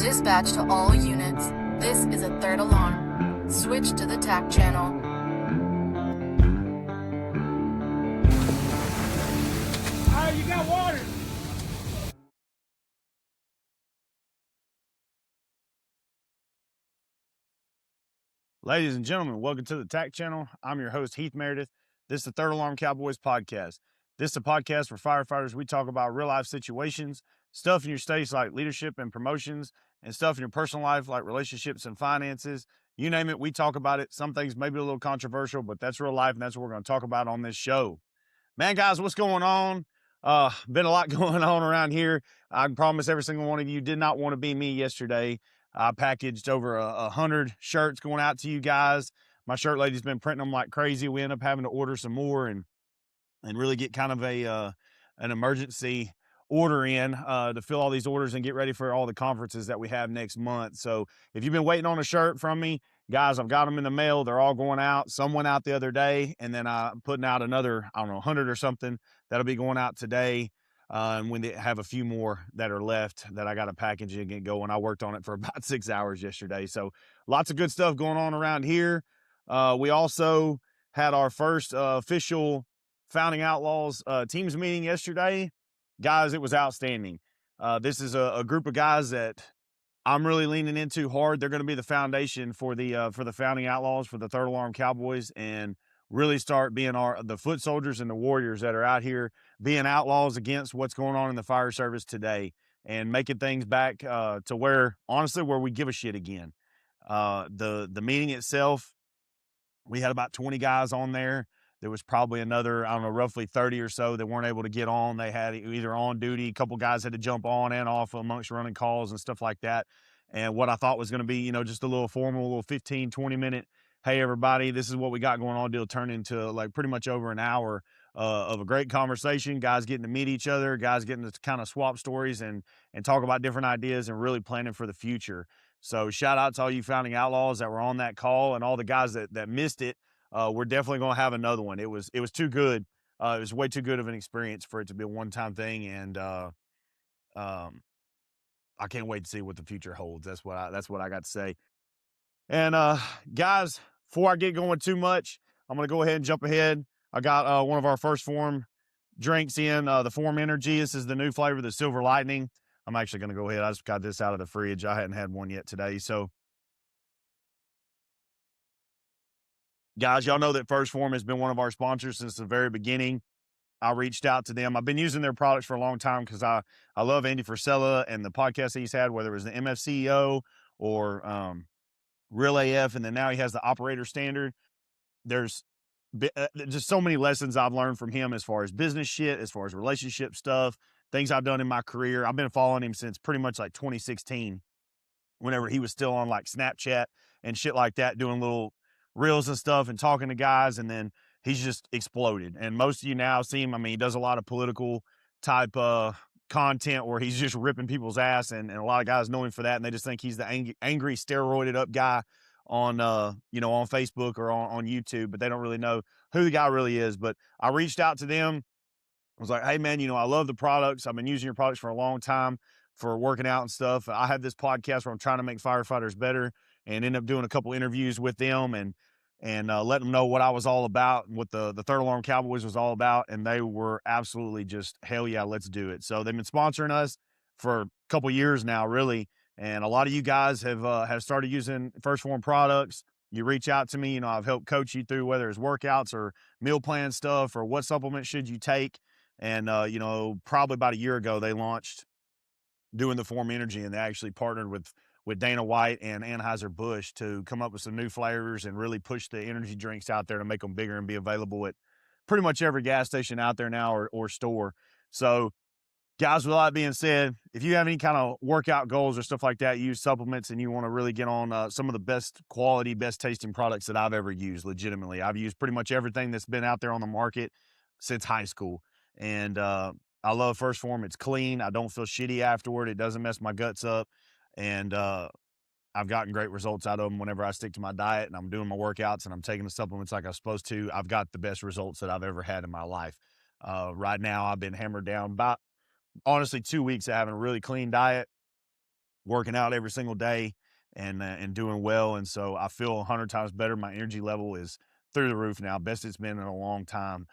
Dispatch to all units. This is a third alarm. Switch to the TAC channel. You got water. Ladies and gentlemen, welcome to the TAC channel. I'm your host, Heath Meredith. This is the Third Alarm Cowboys podcast. This is a podcast for firefighters. We talk about real life situations, stuff in your states like leadership and promotions, and stuff in your personal life like relationships and finances. You name it, we talk about it. Some things may be a little controversial, but that's real life, and that's what we're going to talk about on this show. Man, guys, what's going on? Been a lot going on around here. I can promise every single one of you did not want to be me yesterday. I packaged over 100 shirts going out to you guys. My shirt lady's been printing them like crazy. We end up having to order some more and really get kind of an emergency order in to fill all these orders and get ready for all the conferences that we have next month. So if you've been waiting on a shirt from me, guys, I've got them in the mail. They're all going out. Some went out the other day, and then I'm putting out another, 100 or something that'll be going out today. And we have a few more that are left that I got to package and get going. I worked on it for about 6 hours yesterday. So lots of good stuff going on around here. We also had our first official Founding Outlaws teams meeting yesterday. Guys, it was outstanding. This is a group of guys that I'm really leaning into hard. They're going to be the foundation for the Founding Outlaws, for the Third Alarm Cowboys, and really start being the foot soldiers and the warriors that are out here being outlaws against what's going on in the fire service today and making things back to where we give a shit again. The meeting itself, we had about 20 guys on there. There was probably another, roughly 30 or so that weren't able to get on. They had either on duty. A couple guys had to jump on and off amongst running calls and stuff like that. And what I thought was going to be, just a little formal, little 15, 20-minute, hey, everybody, this is what we got going on deal turned into like pretty much over an hour of a great conversation. Guys getting to meet each other, guys getting to kind of swap stories and talk about different ideas and really planning for the future. So shout out to all you Founding Outlaws that were on that call and all the guys that missed it. We're definitely going to have another one. It was too good. It was way too good of an experience for it to be a one-time thing. And I can't wait to see what the future holds. That's what I got to say. And guys, before I get going too much, I'm going to go ahead and jump ahead. I got one of our first form drinks in, the Form Energy. This is the new flavor, the Silver Lightning. I'm actually going to go ahead. I just got this out of the fridge. I hadn't had one yet today. So, guys, y'all know that First Form has been one of our sponsors since the very beginning. I reached out to them. I've been using their products for a long time because I love Andy Frisella and the podcast he's had, whether it was the MFCEO or Real AF, and then now he has the Operator Standard. There's just so many lessons I've learned from him as far as business shit, as far as relationship stuff, things I've done in my career. I've been following him since pretty much like 2016, whenever he was still on like Snapchat and shit like that, doing little reels and stuff and talking to guys. And then he's just exploded. And most of you now see him. He does a lot of political type content where he's just ripping people's ass. And a lot of guys know him for that. And they just think he's the angry steroided up guy on, on Facebook or on YouTube, but they don't really know who the guy really is. But I reached out to them. I was like, hey, man, I love the products. I've been using your products for a long time for working out and stuff. I have this podcast where I'm trying to make firefighters better and end up doing a couple interviews with them and let them know what I was all about and what the Third Alarm Cowboys was all about. And they were absolutely just, hell yeah, let's do it. So they've been sponsoring us for a couple years now, really. And a lot of you guys have started using First Form products. You reach out to me, I've helped coach you through whether it's workouts or meal plan stuff or what supplements should you take. And, probably about a year ago, they launched doing the Form Energy, and they actually partnered with Dana White and Anheuser-Busch to come up with some new flavors and really push the energy drinks out there to make them bigger and be available at pretty much every gas station out there now or store. So, guys, with all that being said, if you have any kind of workout goals or stuff like that, use supplements, and you want to really get on some of the best quality, best tasting products that I've ever used, legitimately. I've used pretty much everything that's been out there on the market since high school. And I love First Form. It's clean. I don't feel shitty afterward. It doesn't mess my guts up. And I've gotten great results out of them whenever I stick to my diet and I'm doing my workouts and I'm taking the supplements like I'm supposed to. I've got the best results that I've ever had in my life. Right now, I've been hammered down about, honestly, 2 weeks of having a really clean diet. working out every single day and doing well. And so I feel 100 times better. My energy level is through the roof now, best it's been in a long time.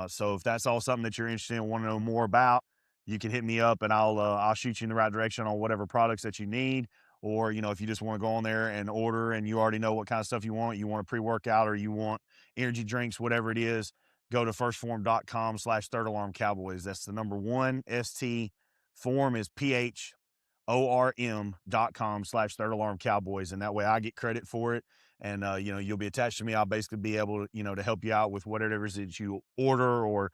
So if that's all something that you're interested in, want to know more about, you can hit me up and I'll shoot you in the right direction on whatever products that you need. Or, if you just want to go on there and order and you already know what kind of stuff you want a pre-workout or you want energy drinks, whatever it is, go to firstform.com/third alarm cowboys. That's the number one ST. Form is PHORM.com/third alarm cowboys. And that way I get credit for it. And, you'll be attached to me. I'll basically be able to, to help you out with whatever it is that you order or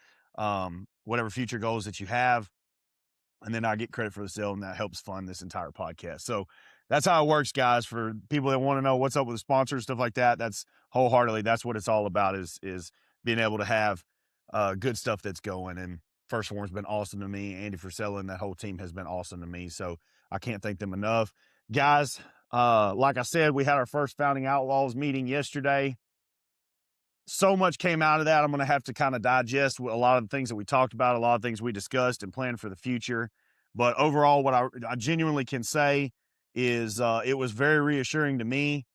whatever future goals that you have. And then I get credit for the sale, and that helps fund this entire podcast. So that's how it works, guys. For people that want to know what's up with the sponsors, stuff like that, that's wholeheartedly, that's what it's all about is being able to have good stuff that's going. And First Form's been awesome to me. Andy Frisella and that whole team has been awesome to me. So I can't thank them enough. Guys, like I said, we had our first Founding Outlaws meeting yesterday. So much came out of that. I'm going to have to kind of digest a lot of the things that we talked about, a lot of things we discussed and planned for the future. But overall, what I genuinely can say is it was very reassuring to me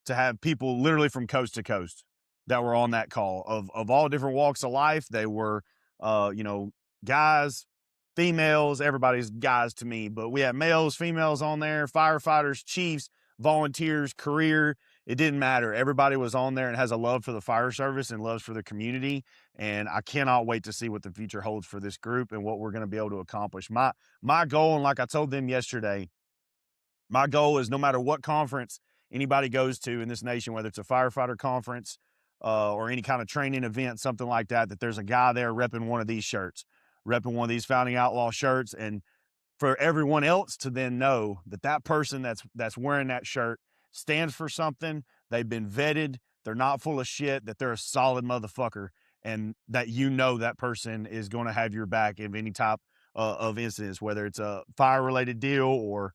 to have people literally from coast to coast that were on that call of all different walks of life. They were, guys, females, everybody's guys to me, but we had males, females on there, firefighters, chiefs, volunteers, career. It didn't matter. Everybody was on there and has a love for the fire service and loves for the community. And I cannot wait to see what the future holds for this group and what we're going to be able to accomplish. My goal, and like I told them yesterday, my goal is no matter what conference anybody goes to in this nation, whether it's a firefighter conference or any kind of training event, something like that, that there's a guy there repping one of these shirts, repping one of these Founding Outlaw shirts. And for everyone else to then know that that person that's wearing that shirt stands for something. They've been vetted. They're not full of shit, that they're a solid motherfucker, and that that person is going to have your back in any type of incidents, whether it's a fire related deal or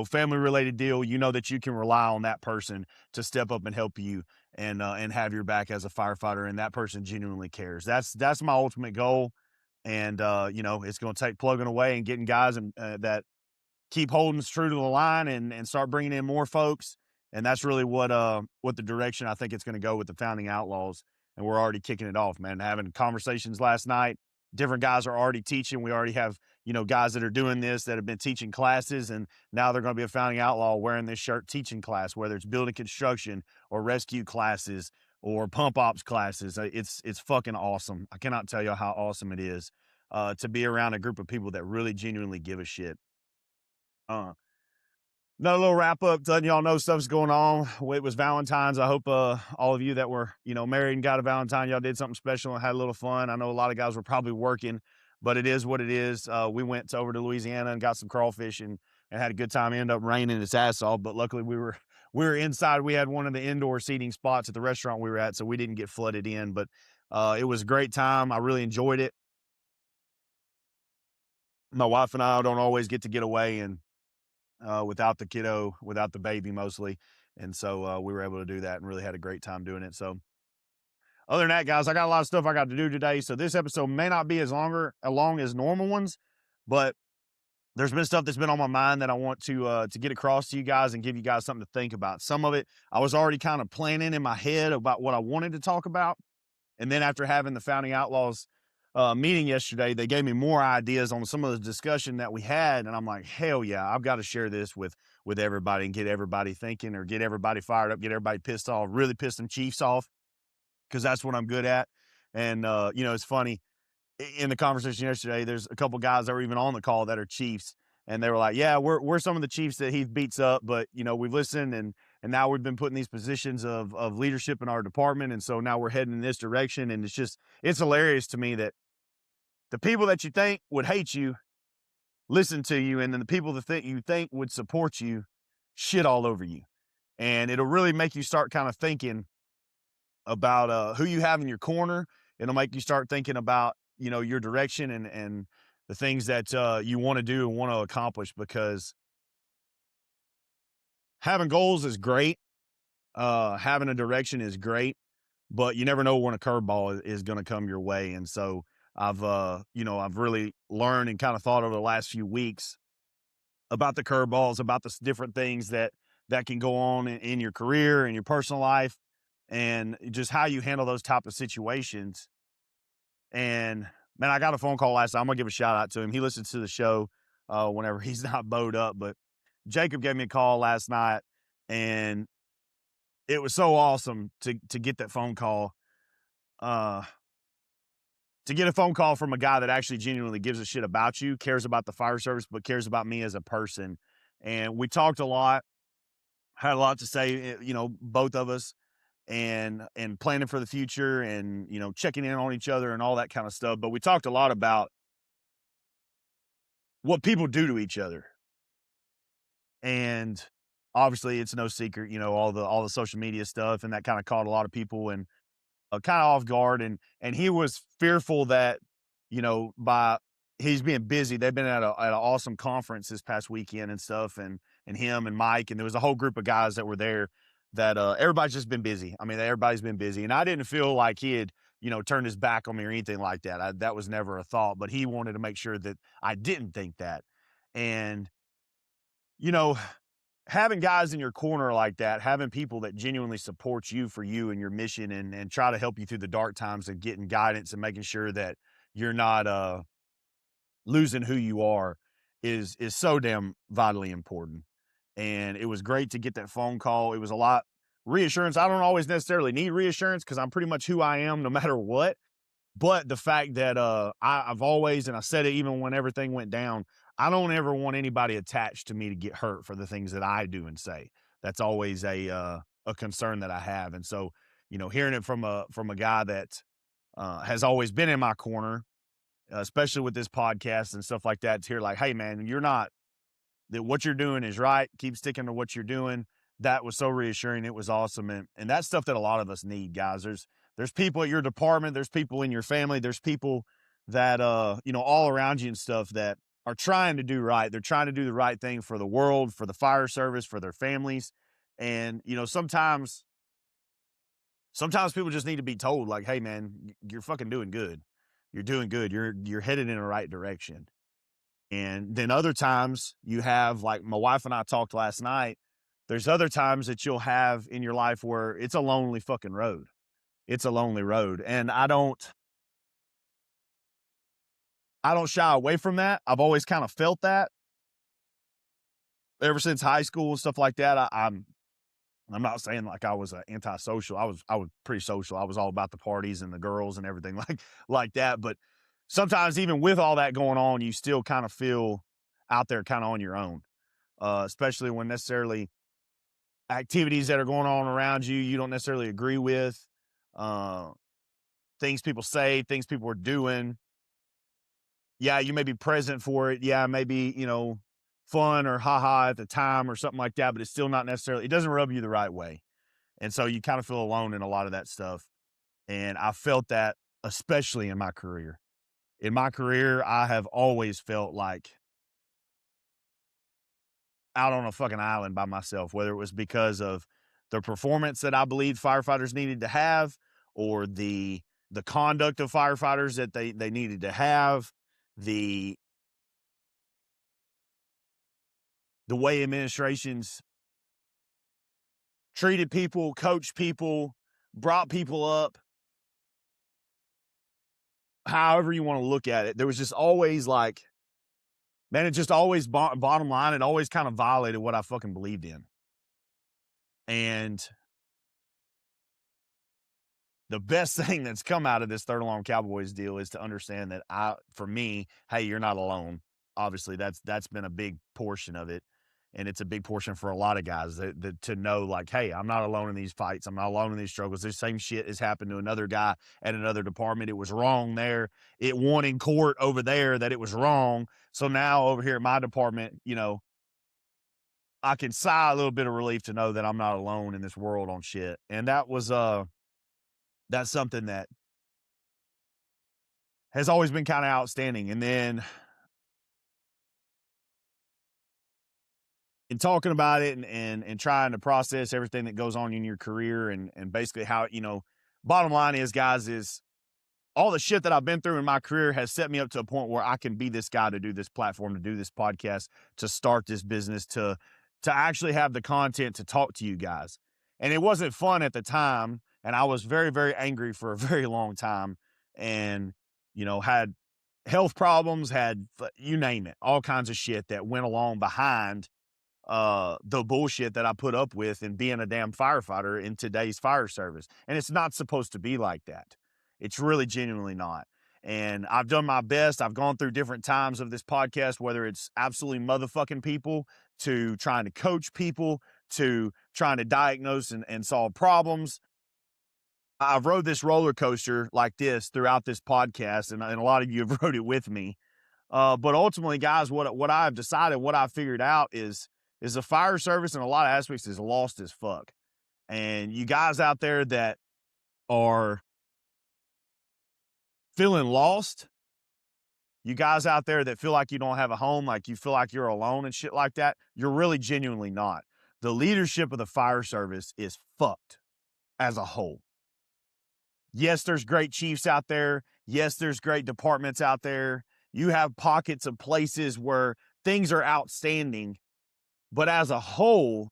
family related deal. That you can rely on that person to step up and help you and have your back as a firefighter, and that person genuinely cares. That's my ultimate goal. And it's going to take plugging away and getting guys that keep holding us true to the line and start bringing in more folks. And that's really what the direction I think it's going to go with the Founding Outlaws. And we're already kicking it off, man. Having conversations last night. Different guys are already teaching. We already have, guys that are doing this that have been teaching classes, and now they're going to be a Founding Outlaw wearing this shirt teaching class, whether it's building construction or rescue classes or pump ops classes. It's fucking awesome. I cannot tell you how awesome it is to be around a group of people that really genuinely give a shit. Another little wrap up, letting y'all know stuff's going on. It was Valentine's. I hope all of you that were, married and got a Valentine, y'all did something special and had a little fun. I know a lot of guys were probably working, but it is what it is. We went over to Louisiana and got some crawfish and had a good time. It ended up raining its ass off, but luckily we were inside. We had one of the indoor seating spots at the restaurant we were at, so we didn't get flooded in. But it was a great time. I really enjoyed it. My wife and I don't always get away and without the kiddo, without the baby mostly. And so we were able to do that and really had a great time doing it. So other than that, guys, I got a lot of stuff I got to do today. So this episode may not be as long as normal ones, but there's been stuff that's been on my mind that I want to get across to you guys and give you guys something to think about. Some of it I was already kind of planning in my head about what I wanted to talk about. And then after having the Founding Outlaws meeting yesterday, they gave me more ideas on some of the discussion that we had. And I'm like, hell yeah, I've got to share this with everybody and get everybody thinking, or get everybody fired up, get everybody pissed off, really piss some chiefs off, because that's what I'm good at. And, it's funny. In the conversation yesterday, there's a couple guys that were even on the call that are chiefs. And they were like, yeah, we're some of the chiefs that Heath beats up, but we've listened and now we've been put in these positions of leadership in our department. And so now we're heading in this direction. And it's hilarious to me that the people that you think would hate you listen to you. And then the people that you think would support you shit all over you. And it'll really make you start kind of thinking about who you have in your corner. It'll make you start thinking about, your direction and the things that you want to do and want to accomplish, because having goals is great. Having a direction is great, but you never know when a curveball is going to come your way. And so I've really learned and kind of thought over the last few weeks about the curveballs, about the different things that can go on in your career and your personal life, and just how you handle those type of situations. And man, I got a phone call last night. I'm gonna give a shout out to him. He listens to the show whenever he's not bowed up. But Jacob gave me a call last night, and it was so awesome to get that phone call. Uh, to get a phone call from a guy that actually genuinely gives a shit about you, cares about the fire service, but cares about me as a person. And we talked a lot, had a lot to say, both of us, and planning for the future, and checking in on each other and all that kind of stuff. But we talked a lot about what people do to each other. And obviously it's no secret, all the social media stuff, and that kind of caught a lot of people and kind of off guard. And he was fearful that, by he's being busy. They've been at an awesome conference this past weekend and stuff, and him and Mike, and there was a whole group of guys that were there that everybody's just been busy. I mean, everybody's been busy, and I didn't feel like he had, turned his back on me or anything like that. That was never a thought, but he wanted to make sure that I didn't think that. And you know, having guys in your corner like that, having people that genuinely support you for you and your mission, and try to help you through the dark times and getting guidance and making sure that you're not losing who you are is so damn vitally important. And it was great to get that phone call. It was a lot reassurance. I don't always necessarily need reassurance because I'm pretty much who I am no matter what. But the fact that I've always, and I said it even when everything went down, I don't ever want anybody attached to me to get hurt for the things that I do and say. That's always a concern that I have. And so, hearing it from a guy that has always been in my corner, especially with this podcast and stuff like that, to hear like, hey man, you're not, that what you're doing is right. Keep sticking to what you're doing. That was so reassuring. It was awesome. And that's stuff that a lot of us need, guys. There's people at your department, there's people in your family, there's people that all around you and stuff that are trying to do right. They're trying to do the right thing for the world, for the fire service, for their families. And sometimes people just need to be told, like, hey man, you're fucking doing good. You're doing good. You're headed in the right direction. And then other times you have, like my wife and I talked last night, there's other times that you'll have in your life where it's a lonely fucking road. It's a lonely road. And I don't shy away from that. I've always kind of felt that ever since high school and stuff like that. I'm not saying like I was antisocial. I was pretty social. I was all about the parties and the girls and everything like that. But sometimes even with all that going on, you still kind of feel out there kind of on your own. Especially when necessarily activities that are going on around you don't necessarily agree with. Uh, Things people say, things people are doing. Yeah, you may be present for it. Yeah, maybe, fun or haha at the time or something like that, but it's still not necessarily, it doesn't rub you the right way. And so you kind of feel alone in a lot of that stuff. And I felt that especially in my career. In my career, I have always felt like out on a fucking island by myself, whether it was because of the performance that I believed firefighters needed to have, or the conduct of firefighters that they needed to have, the the way administrations treated people, coached people, brought people up, however you want to look at it. There was just always like, man, it just always bottom line, it always kind of violated what I fucking believed in. And the best thing that's come out of this Third Alarm Cowboys deal is to understand that for me, hey, you're not alone. Obviously, that's been a big portion of it. And it's a big portion for a lot of guys that to know, like, hey, I'm not alone in these fights. I'm not alone in these struggles. This same shit has happened to another guy at another department. It was wrong there. It won in court over there that it was wrong. So now over here at my department, I can sigh a little bit of relief to know that I'm not alone in this world on shit. And that's something that has always been kind of outstanding. And then in talking about it and trying to process everything that goes on in your career, and basically how, bottom line is, guys, is all the shit that I've been through in my career has set me up to a point where I can be this guy to do this platform, to do this podcast, to start this business, to actually have the content to talk to you guys. And it wasn't fun at the time. And I was very, very angry for a very long time, and, had health problems, had, you name it, all kinds of shit that went along behind the bullshit that I put up with in being a damn firefighter in today's fire service. And it's not supposed to be like that. It's really genuinely not. And I've done my best. I've gone through different times of this podcast, whether it's absolutely motherfucking people, to trying to coach people, to trying to diagnose and solve problems. I've rode this roller coaster like this throughout this podcast, and a lot of you have rode it with me. But ultimately, guys, what I've decided, what I've figured out is the fire service in a lot of aspects is lost as fuck. And you guys out there that are feeling lost, you guys out there that feel like you don't have a home, like you feel like you're alone and shit like that, you're really genuinely not. The leadership of the fire service is fucked as a whole. Yes, there's great chiefs out there. Yes, there's great departments out there. You have pockets of places where things are outstanding. But as a whole,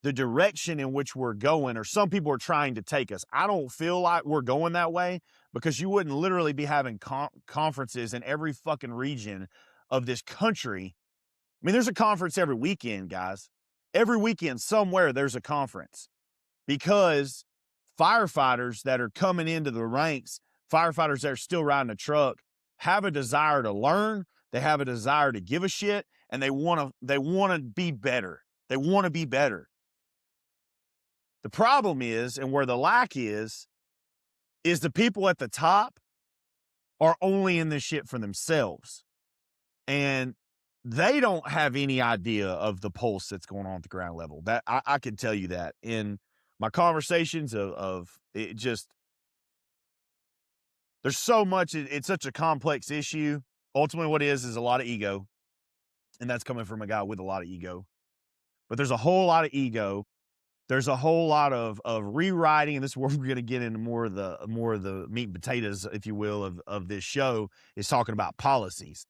the direction in which we're going, or some people are trying to take us, I don't feel like we're going that way, because you wouldn't literally be having conferences in every fucking region of this country. I mean, there's a conference every weekend, guys. Every weekend somewhere there's a conference, because firefighters that are coming into the ranks, firefighters that are still riding a truck, have a desire to learn. They have a desire to give a shit, and they want to be better. They want to be better. The problem is, and where the lack is the people at the top are only in this shit for themselves. And they don't have any idea of the pulse that's going on at the ground level. That I can tell you that in my conversations of it. Just, there's so much, it's such a complex issue. Ultimately, what it is a lot of ego. And that's coming from a guy with a lot of ego. But there's a whole lot of ego. There's a whole lot of rewriting, and this is where we're going to get into more of the meat and potatoes, if you will, of this show, is talking about policies.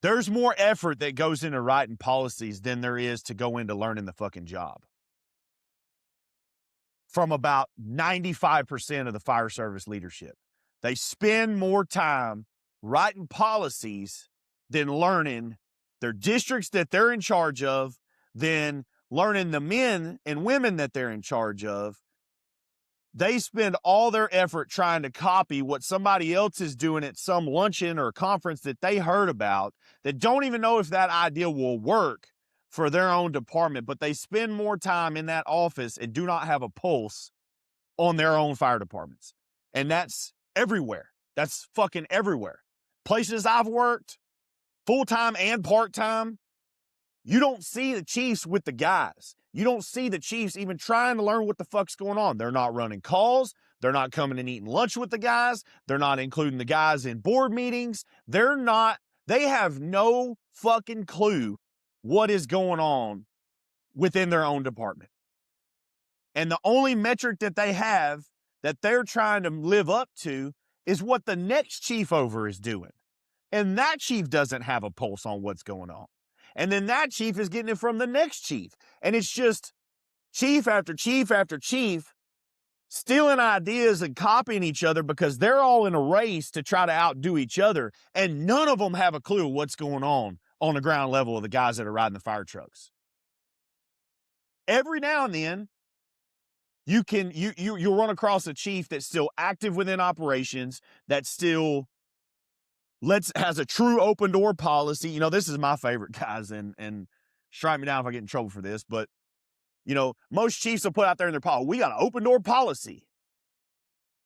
There's more effort that goes into writing policies than there is to go into learning the fucking job. From about 95% of the fire service leadership, they spend more time writing policies than learning their districts that they're in charge of, than learning the men and women that they're in charge of. They spend all their effort trying to copy what somebody else is doing at some luncheon or conference that they heard about, that don't even know if that idea will work for their own department, but they spend more time in that office and do not have a pulse on their own fire departments. And that's everywhere. That's fucking everywhere. Places I've worked, full-time and part-time, you don't see the chiefs with the guys. You don't see the chiefs even trying to learn what the fuck's going on. They're not running calls. They're not coming and eating lunch with the guys. They're not including the guys in board meetings. They have no fucking clue what is going on within their own department. And the only metric that they have that they're trying to live up to is what the next chief over is doing. And that chief doesn't have a pulse on what's going on. And then that chief is getting it from the next chief. And it's just chief after chief after chief stealing ideas and copying each other, because they're all in a race to try to outdo each other. And none of them have a clue what's going on the ground level of the guys that are riding the fire trucks. Every now and then, you'll run across a chief that's still active within operations, that still has a true open door policy. This is my favorite, guys, and strike me down if I get in trouble for this, but most chiefs will put out there in their policy, we got an open door policy.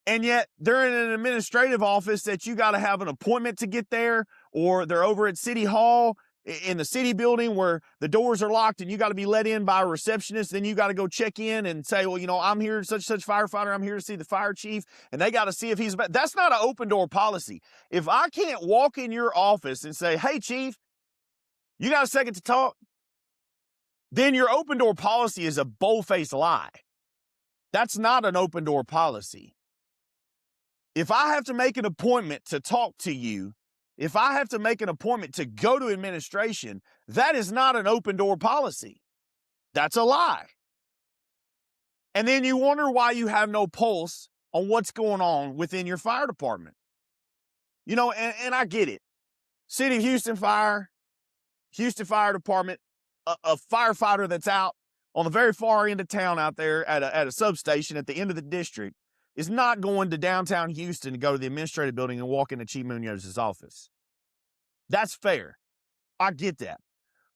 And yet they're in an administrative office that you got to have an appointment to get there, or they're over at City Hall in the city building where the doors are locked and you got to be let in by a receptionist. Then you got to go check in and say, well, I'm here, such firefighter. I'm here to see the fire chief. And they got to see if he's about. That's not an open door policy. If I can't walk in your office and say, hey, chief, you got a second to talk? Then your open door policy is a bold-faced lie. That's not an open door policy. If I have to make an appointment to talk to you, if I have to make an appointment to go to administration, that is not an open door policy. That's a lie. And then you wonder why you have no pulse on what's going on within your fire department. You know, and I get it. City of Houston Fire, Houston Fire Department, a firefighter that's out on the very far end of town out there at a substation at the end of the district is not going to downtown Houston to go to the administrative building and walk into Chief Munoz's office. That's fair. I get that.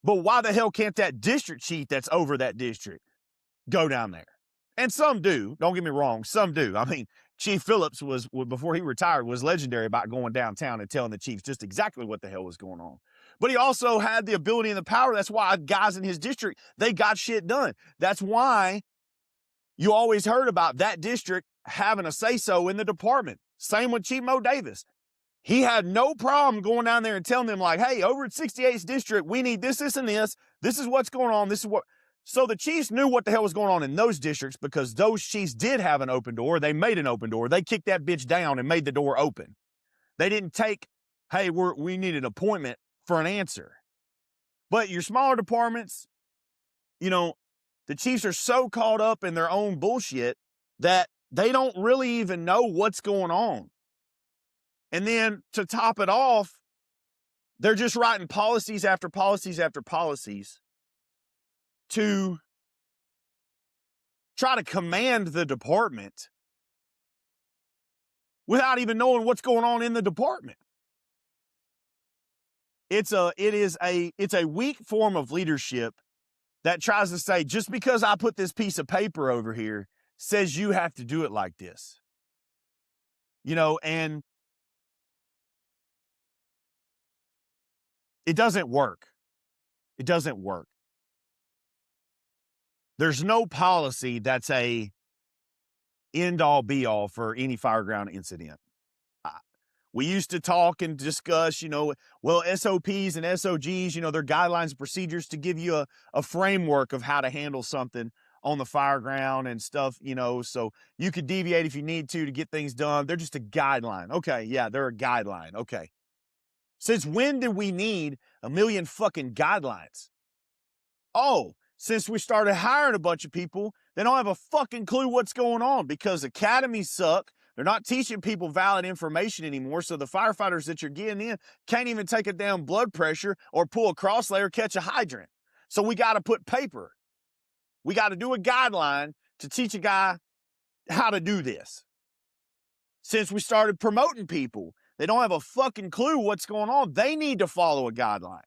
But why the hell can't that district chief that's over that district go down there? And some do. Don't get me wrong. Some do. I mean, Chief Phillips was, before he retired, was legendary about going downtown and telling the chiefs just exactly what the hell was going on. But he also had the ability and the power. That's why guys in his district, they got shit done. That's why you always heard about that district having a say-so in the department. Same with Chief Mo Davis. He had no problem going down there and telling them, like, hey, over at 68th District, we need this, this, and this. This is what's going on. This is what. So the chiefs knew what the hell was going on in those districts because those chiefs did have an open door. They made an open door. They kicked that bitch down and made the door open. They didn't take, hey, we need an appointment for an answer. But your smaller departments, you know, the chiefs are so caught up in their own bullshit that they don't really even know what's going on. And then to top it off, they're just writing policies after policies after policies to try to command the department without even knowing what's going on in the department. It's a weak form of leadership that tries to say, just because I put this piece of paper over here says you have to do it like this. You know, and it doesn't work. It doesn't work. There's no policy that's a end-all be-all for any fireground incident. We used to talk and discuss, you know, well, SOPs and SOGs, you know, they're guidelines and procedures to give you a framework of how to handle something on the fireground and stuff, you know, so you could deviate if you need to get things done. They're just a guideline. Okay, yeah, they're a guideline. Okay. Since when did we need a million fucking guidelines? Oh, since we started hiring a bunch of people, they don't have a fucking clue what's going on because academies suck. They're not teaching people valid information anymore. So the firefighters that you're getting in can't even take a damn blood pressure or pull a cross lay or catch a hydrant. So we got to put paper. We got to do a guideline to teach a guy how to do this. Since we started promoting people, they don't have a fucking clue what's going on. They need to follow a guideline.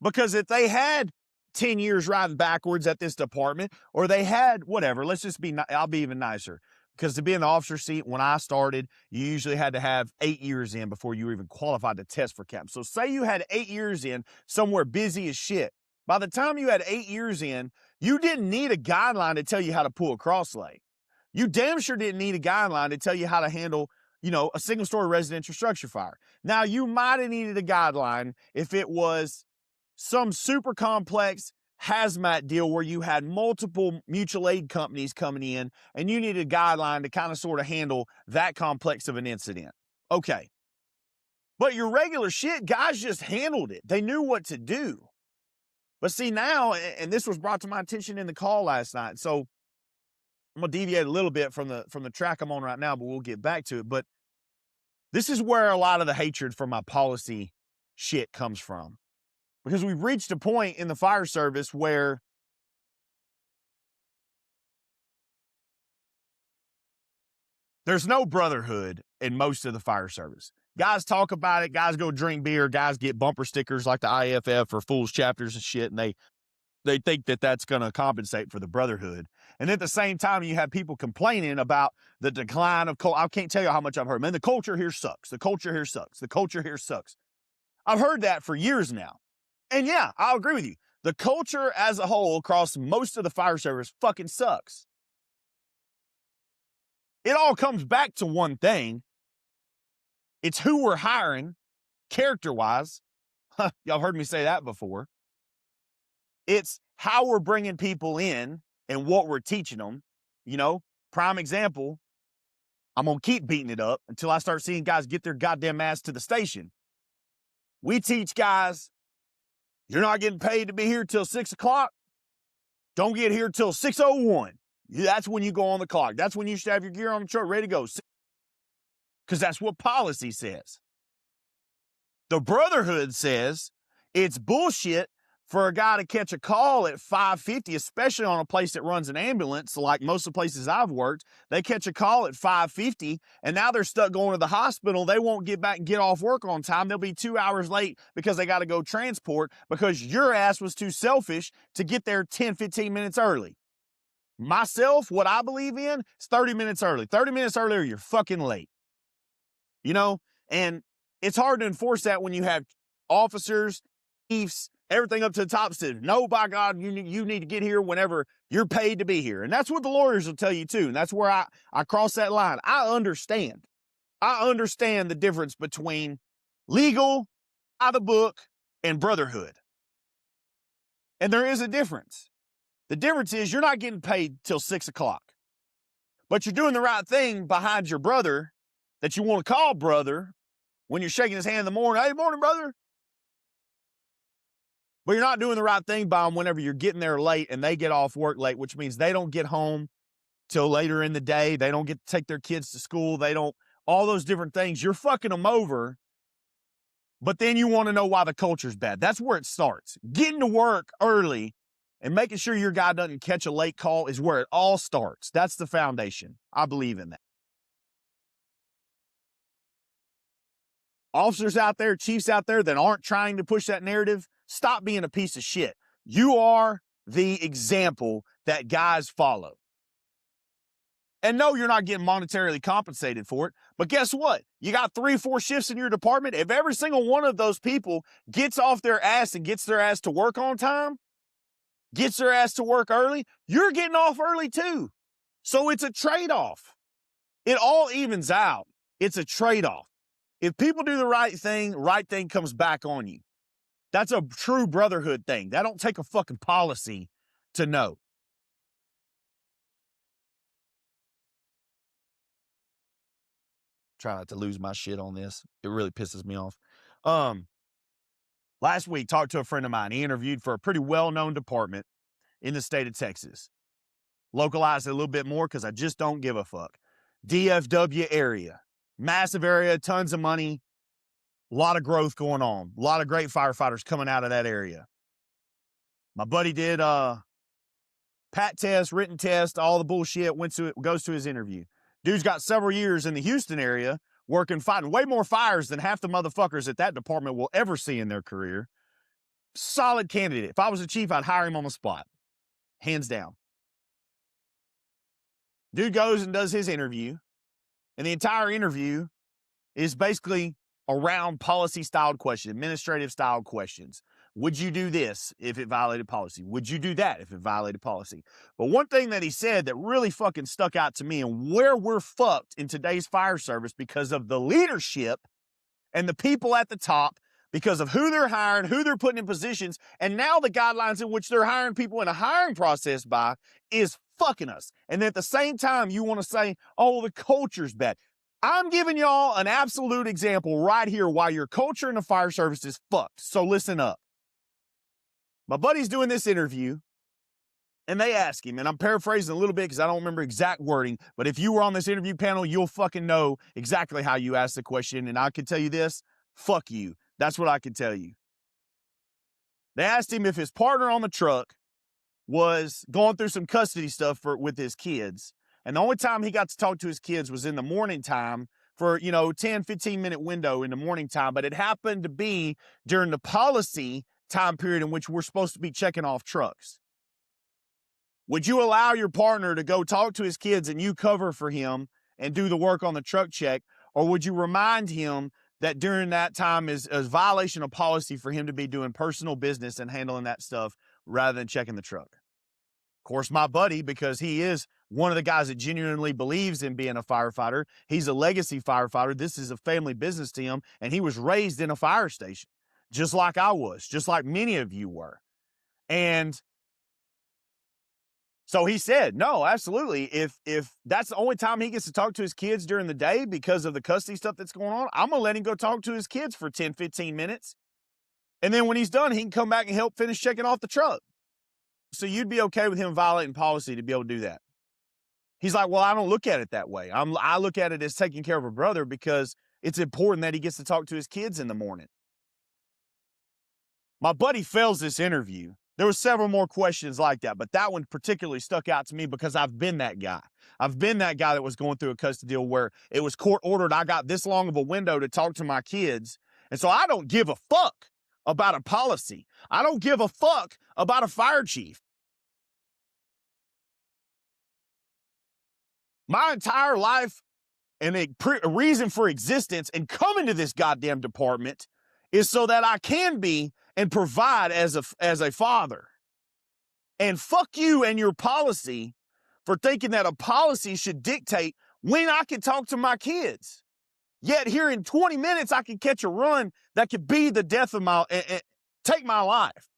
Because if they had 10 years riding backwards at this department, or they had whatever, I'll be even nicer. Because to be in the officer seat, when I started, you usually had to have 8 years in before you were even qualified to test for captain. So say you had 8 years in somewhere busy as shit. By the time you had 8 years in, you didn't need a guideline to tell you how to pull a cross lay. You damn sure didn't need a guideline to tell you how to handle, you know, a single-story residential structure fire. Now, you might have needed a guideline if it was some super complex hazmat deal where you had multiple mutual aid companies coming in and you needed a guideline to kind of sort of handle that complex of an incident. Okay. But your regular shit, guys just handled it. They knew what to do. But see now, and this was brought to my attention in the call last night. So I'm going to deviate a little bit from the track I'm on right now, but we'll get back to it. But this is where a lot of the hatred for my policy shit comes from. Because we've reached a point in the fire service where there's no brotherhood in most of the fire service. Guys talk about it. Guys go drink beer. Guys get bumper stickers like the IFF or Fools chapters and shit. And they think that that's going to compensate for the brotherhood. And at the same time, you have people complaining about the decline of culture. I can't tell you how much I've heard. Man, the culture here sucks. The culture here sucks. The culture here sucks. I've heard that for years now. And yeah, I'll agree with you. The culture as a whole across most of the fire service fucking sucks. It all comes back to one thing. It's who we're hiring, character-wise. Y'all heard me say that before. It's how we're bringing people in and what we're teaching them. You know, prime example, I'm going to keep beating it up until I start seeing guys get their goddamn ass to the station. We teach guys, you're not getting paid to be here till 6 o'clock. Don't get here till 6:01. That's when you go on the clock. That's when you should have your gear on the truck ready to go. Because that's what policy says. The Brotherhood says it's bullshit for a guy to catch a call at 5:50, especially on a place that runs an ambulance, like most of the places I've worked. They catch a call at 5:50, and now they're stuck going to the hospital. They won't get back and get off work on time. They'll be 2 hours late because they got to go transport because your ass was too selfish to get there 10, 15 minutes early. Myself, what I believe in is 30 minutes early. 30 minutes earlier, you're fucking late. You know? And it's hard to enforce that when you have officers, chiefs, everything up to the top says, no, by God, you need to get here whenever you're paid to be here. And that's what the lawyers will tell you too. And that's where I cross that line. I understand the difference between legal, by the book, and brotherhood. And there is a difference. The difference is you're not getting paid till 6 o'clock, but you're doing the right thing behind your brother that you want to call brother when you're shaking his hand in the morning. Hey, morning, brother. But you're not doing the right thing by them whenever you're getting there late and they get off work late, which means they don't get home till later in the day. They don't get to take their kids to school. They don't, all those different things. You're fucking them over. But then you want to know why the culture's bad. That's where it starts. Getting to work early and making sure your guy doesn't catch a late call is where it all starts. That's the foundation. I believe in that. Officers out there, chiefs out there that aren't trying to push that narrative, stop being a piece of shit. You are the example that guys follow. And no, you're not getting monetarily compensated for it. But guess what? You got 3-4 shifts in your department. If every single one of those people gets off their ass and gets their ass to work on time, gets their ass to work early, you're getting off early too. So it's a trade-off. It all evens out. It's a trade-off. If people do the right thing comes back on you. That's a true brotherhood thing. That don't take a fucking policy to know. Try not to lose my shit on this. It really pisses me off. Last week, talked to a friend of mine. He interviewed for a pretty well-known department in the state of Texas. Localized it a little bit more because I just don't give a fuck. DFW area. Massive area, tons of money, a lot of growth going on. A lot of great firefighters coming out of that area. My buddy did PAT test, written test, all the bullshit, goes to his interview. Dude's got several years in the Houston area working, fighting way more fires than half the motherfuckers at that department will ever see in their career. Solid candidate. If I was a chief, I'd hire him on the spot. Hands down. Dude goes and does his interview, and the entire interview is basically around policy-styled questions, administrative-styled questions. Would you do this if it violated policy? Would you do that if it violated policy? But one thing that he said that really fucking stuck out to me, and where we're fucked in today's fire service because of the leadership and the people at the top, because of who they're hiring, who they're putting in positions, and now the guidelines in which they're hiring people in a hiring process by, is fucking us. And at the same time, you want to say, oh, the culture's bad. I'm giving y'all an absolute example right here why your culture in the fire service is fucked. So listen up. My buddy's doing this interview, and they ask him, and I'm paraphrasing a little bit because I don't remember exact wording, but if you were on this interview panel, you'll fucking know exactly how you asked the question, and I can tell you this, fuck you. That's what I can tell you. They asked him if his partner on the truck was going through some custody stuff with his kids, and the only time he got to talk to his kids was in the morning time for, 10, 15-minute window in the morning time, but it happened to be during the policy time period in which we're supposed to be checking off trucks. Would you allow your partner to go talk to his kids and you cover for him and do the work on the truck check? Or would you remind him that during that time is a violation of policy for him to be doing personal business and handling that stuff rather than checking the truck? Of course, my buddy, because he is one of the guys that genuinely believes in being a firefighter, he's a legacy firefighter. This is a family business to him, and he was raised in a fire station, just like I was, just like many of you were. And So he said, no, absolutely. If that's the only time he gets to talk to his kids during the day because of the custody stuff that's going on, I'm going to let him go talk to his kids for 10, 15 minutes. And then when he's done, he can come back and help finish checking off the truck. So you'd be okay with him violating policy to be able to do that? He's like, well, I don't look at it that way. I look at it as taking care of a brother because it's important that he gets to talk to his kids in the morning. My buddy fails this interview. There were several more questions like that, but that one particularly stuck out to me because I've been that guy. I've been that guy that was going through a custody deal where it was court ordered. I got this long of a window to talk to my kids. And so I don't give a fuck about a policy. I don't give a fuck about a fire chief. My entire life and a reason for existence and coming to this goddamn department is so that I can be and provide as a father. And fuck you and your policy for thinking that a policy should dictate when I can talk to my kids. Yet here in 20 minutes, I can catch a run that could be the death of take my life.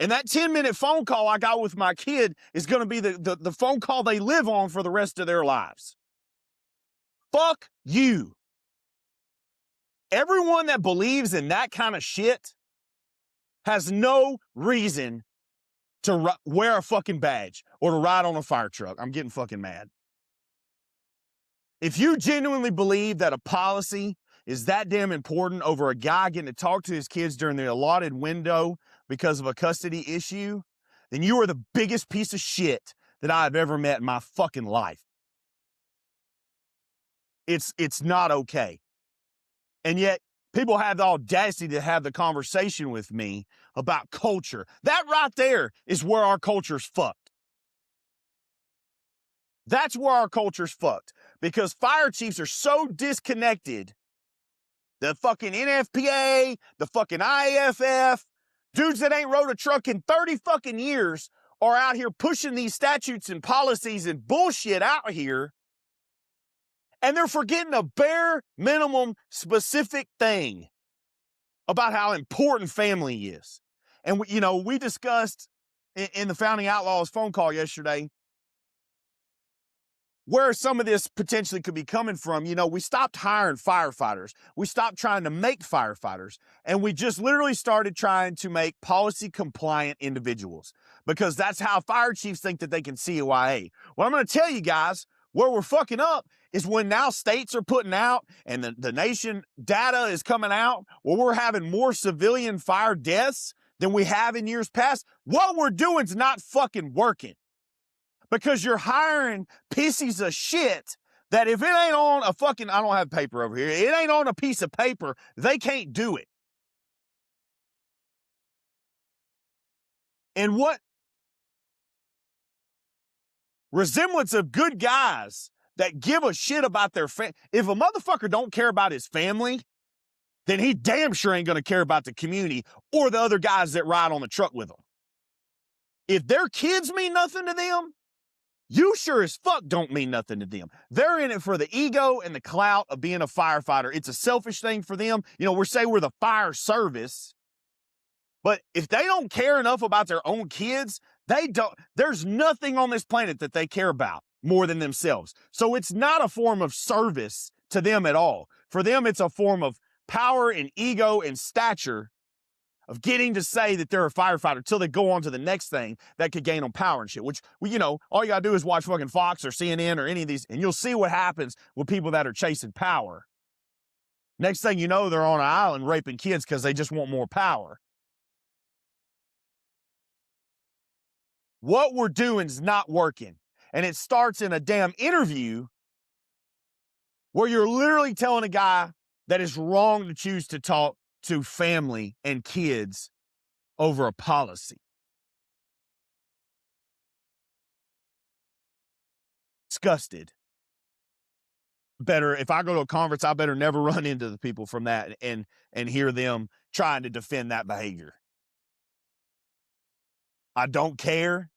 And that 10-minute phone call I got with my kid is going to be the phone call they live on for the rest of their lives. Fuck you. Everyone that believes in that kind of shit has no reason to wear a fucking badge or to ride on a fire truck. I'm getting fucking mad. If you genuinely believe that a policy is that damn important over a guy getting to talk to his kids during the allotted window because of a custody issue, then you are the biggest piece of shit that I've ever met in my fucking life. It's not okay. And yet, people have the audacity to have the conversation with me about culture. That right there is where our culture's fucked. That's where our culture's fucked. Because fire chiefs are so disconnected. The fucking NFPA, the fucking IAFF, dudes that ain't rode a truck in 30 fucking years are out here pushing these statutes and policies and bullshit out here. And they're forgetting a bare minimum specific thing about how important family is. And, we discussed in the Founding Outlaws phone call yesterday where some of this potentially could be coming from. We stopped hiring firefighters. We stopped trying to make firefighters. And we just literally started trying to make policy compliant individuals because that's how fire chiefs think that they can CYA. Well, I'm going to tell you guys where we're fucking up is when now states are putting out and the nation data is coming out where we're having more civilian fire deaths than we have in years past. What we're doing is not fucking working. Because you're hiring pieces of shit that if it ain't on a fucking, I don't have paper over here, it ain't on a piece of paper, they can't do it. And what resemblance of good guys that give a shit about their family. If a motherfucker don't care about his family, then he damn sure ain't going to care about the community or the other guys that ride on the truck with them. If their kids mean nothing to them, you sure as fuck don't mean nothing to them. They're in it for the ego and the clout of being a firefighter. It's a selfish thing for them. We're the fire service. But if they don't care enough about their own kids, there's nothing on this planet that they care about more than themselves. So it's not a form of service to them at all. For them, it's a form of power and ego and stature of getting to say that they're a firefighter till they go on to the next thing that could gain them power and shit, which, all you gotta do is watch fucking Fox or CNN or any of these, and you'll see what happens with people that are chasing power. Next thing you know, they're on an island raping kids because they just want more power. What we're doing is not working. And it starts in a damn interview where you're literally telling a guy that it's wrong to choose to talk to family and kids over a policy. Disgusted. If I go to a conference, I better never run into the people from that and hear them trying to defend that behavior. I don't care.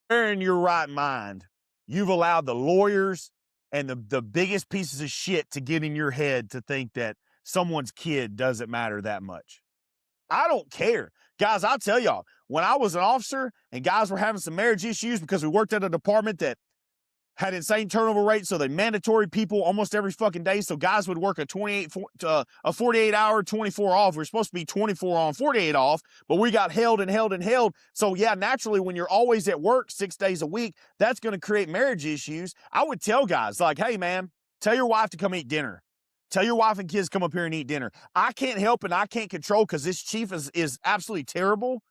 You're in your right mind. You've allowed the lawyers and the biggest pieces of shit to get in your head to think that someone's kid doesn't matter that much. I don't care. Guys, I'll tell y'all, when I was an officer and guys were having some marriage issues because we worked at a department that had insane turnover rates, so they mandatory people almost every fucking day. So guys would work a 48 hour, 24 off. We're supposed to be 24 on, 48 off, but we got held and held and held. So yeah, naturally, when you're always at work 6 days a week, that's going to create marriage issues. I would tell guys like, hey man, tell your wife to come eat dinner. Tell your wife and kids come up here and eat dinner. I can't help and I can't control because this chief is absolutely terrible.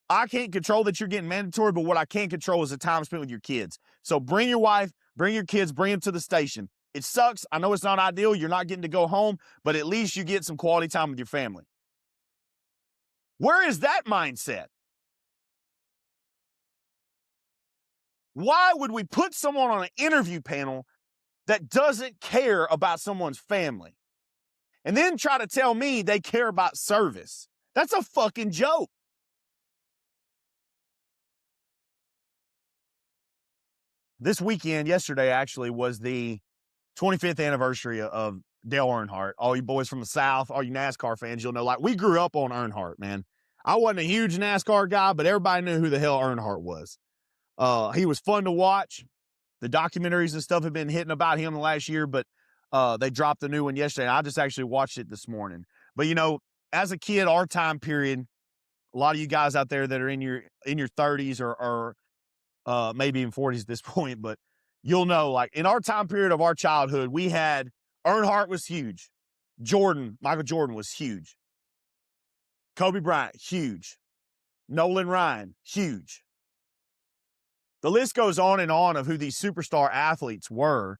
I can't control that you're getting mandatory, but what I can control is the time spent with your kids. So bring your wife, bring your kids, bring them to the station. It sucks. I know it's not ideal. You're not getting to go home, but at least you get some quality time with your family. Where is that mindset? Why would we put someone on an interview panel that doesn't care about someone's family and then try to tell me they care about service? That's a fucking joke. This weekend, yesterday actually, was the 25th anniversary of Dale Earnhardt. All you boys from the South, all you NASCAR fans, you'll know, like, we grew up on Earnhardt, man. I wasn't a huge NASCAR guy, but everybody knew who the hell Earnhardt was. He was fun to watch. The documentaries and stuff have been hitting about him the last year, but they dropped the new one yesterday. I just actually watched it this morning. But, you know, as a kid, our time period, a lot of you guys out there that are in your 30s or maybe in 40s at this point, but you'll know, like, in our time period of our childhood, we had Earnhardt was huge. Michael Jordan was huge. Kobe Bryant, huge. Nolan Ryan, huge. The list goes on and on of who these superstar athletes were.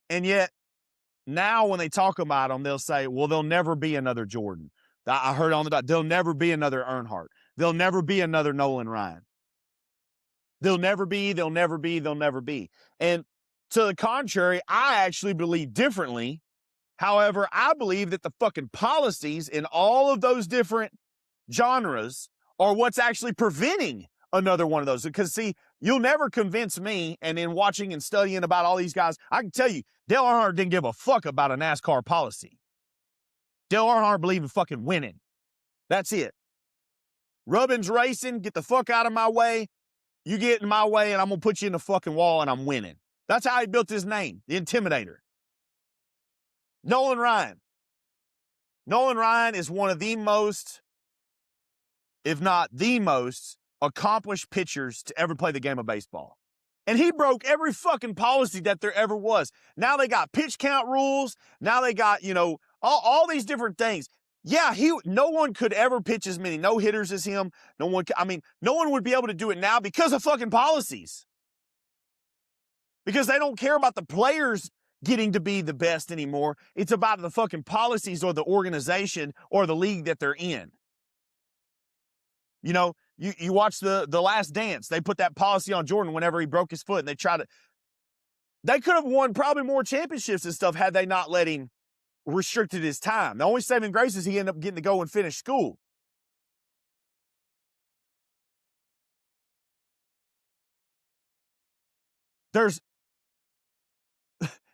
And yet, now when they talk about them, they'll say, well, there'll never be another Jordan. I heard on the dot, there'll never be another Earnhardt. There'll never be another Nolan Ryan. They'll never be. And to the contrary, I actually believe differently. However, I believe that the fucking policies in all of those different genres are what's actually preventing another one of those. Because, see, you'll never convince me, and in watching and studying about all these guys, I can tell you, Dale Earnhardt didn't give a fuck about a NASCAR policy. Dale Earnhardt believed in fucking winning. That's it. Rubbin's racing, get the fuck out of my way. You get in my way and I'm going to put you in the fucking wall and I'm winning. That's how he built his name, the Intimidator. Nolan Ryan. Nolan Ryan is one of the most, if not the most, accomplished pitchers to ever play the game of baseball. And he broke every fucking policy that there ever was. Now they got pitch count rules. Now they got, you know, all these different things. Yeah, no one could ever pitch as many no-hitters as him. No one would be able to do it now because of fucking policies. Because they don't care about the players getting to be the best anymore. It's about the fucking policies or the organization or the league that they're in. You know, you watch the Last Dance. They put that policy on Jordan whenever he broke his foot, and they could have won probably more championships and stuff had they not let him restricted his time. The only saving grace is he ended up getting to go and finish school. And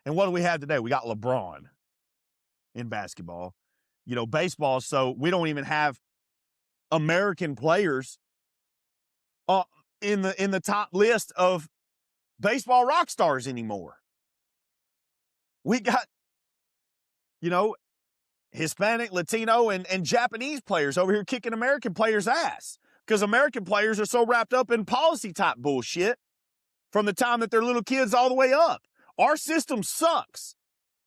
what do we have today? We got LeBron in basketball. You know, baseball, so we don't even have American players in the top list of baseball rock stars anymore. We got, you know, Hispanic, Latino, and Japanese players over here kicking American players' ass because American players are so wrapped up in policy type bullshit from the time that they're little kids all the way up. Our system sucks.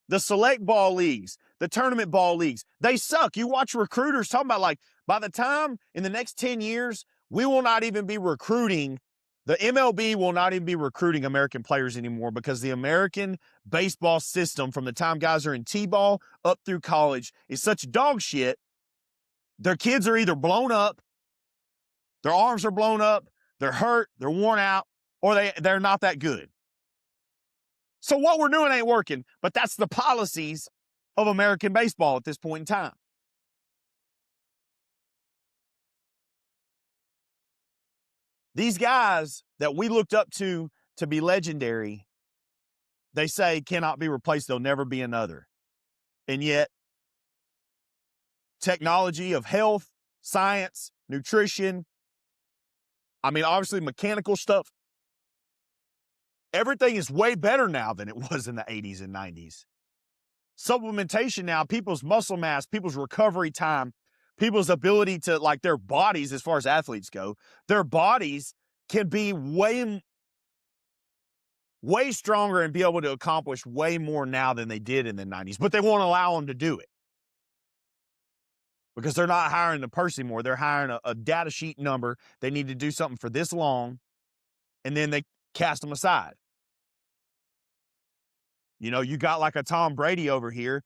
The select ball leagues, the tournament ball leagues, they suck. You watch recruiters talking about, like, by the time in the next 10 years, we will not even be recruiting. The MLB will not even be recruiting American players anymore because the American baseball system, from the time guys are in T-ball up through college, is such dog shit. Their kids are either blown up, their arms are blown up, they're hurt, they're worn out, or they're not that good. So what we're doing ain't working, but that's the policies of American baseball at this point in time. These guys that we looked up to be legendary, they say cannot be replaced. There'll never be another. And yet, technology of health, science, nutrition. I mean, obviously mechanical stuff. Everything is way better now than it was in the 80s and 90s. Supplementation now, people's muscle mass, people's recovery time, people's ability to, like, their bodies, as far as athletes go, their bodies can be way stronger and be able to accomplish way more now than they did in the 90s, but they won't allow them to do it because they're not hiring the person anymore. They're hiring a data sheet number. They need to do something for this long, and then they cast them aside. You know, you got like a Tom Brady over here.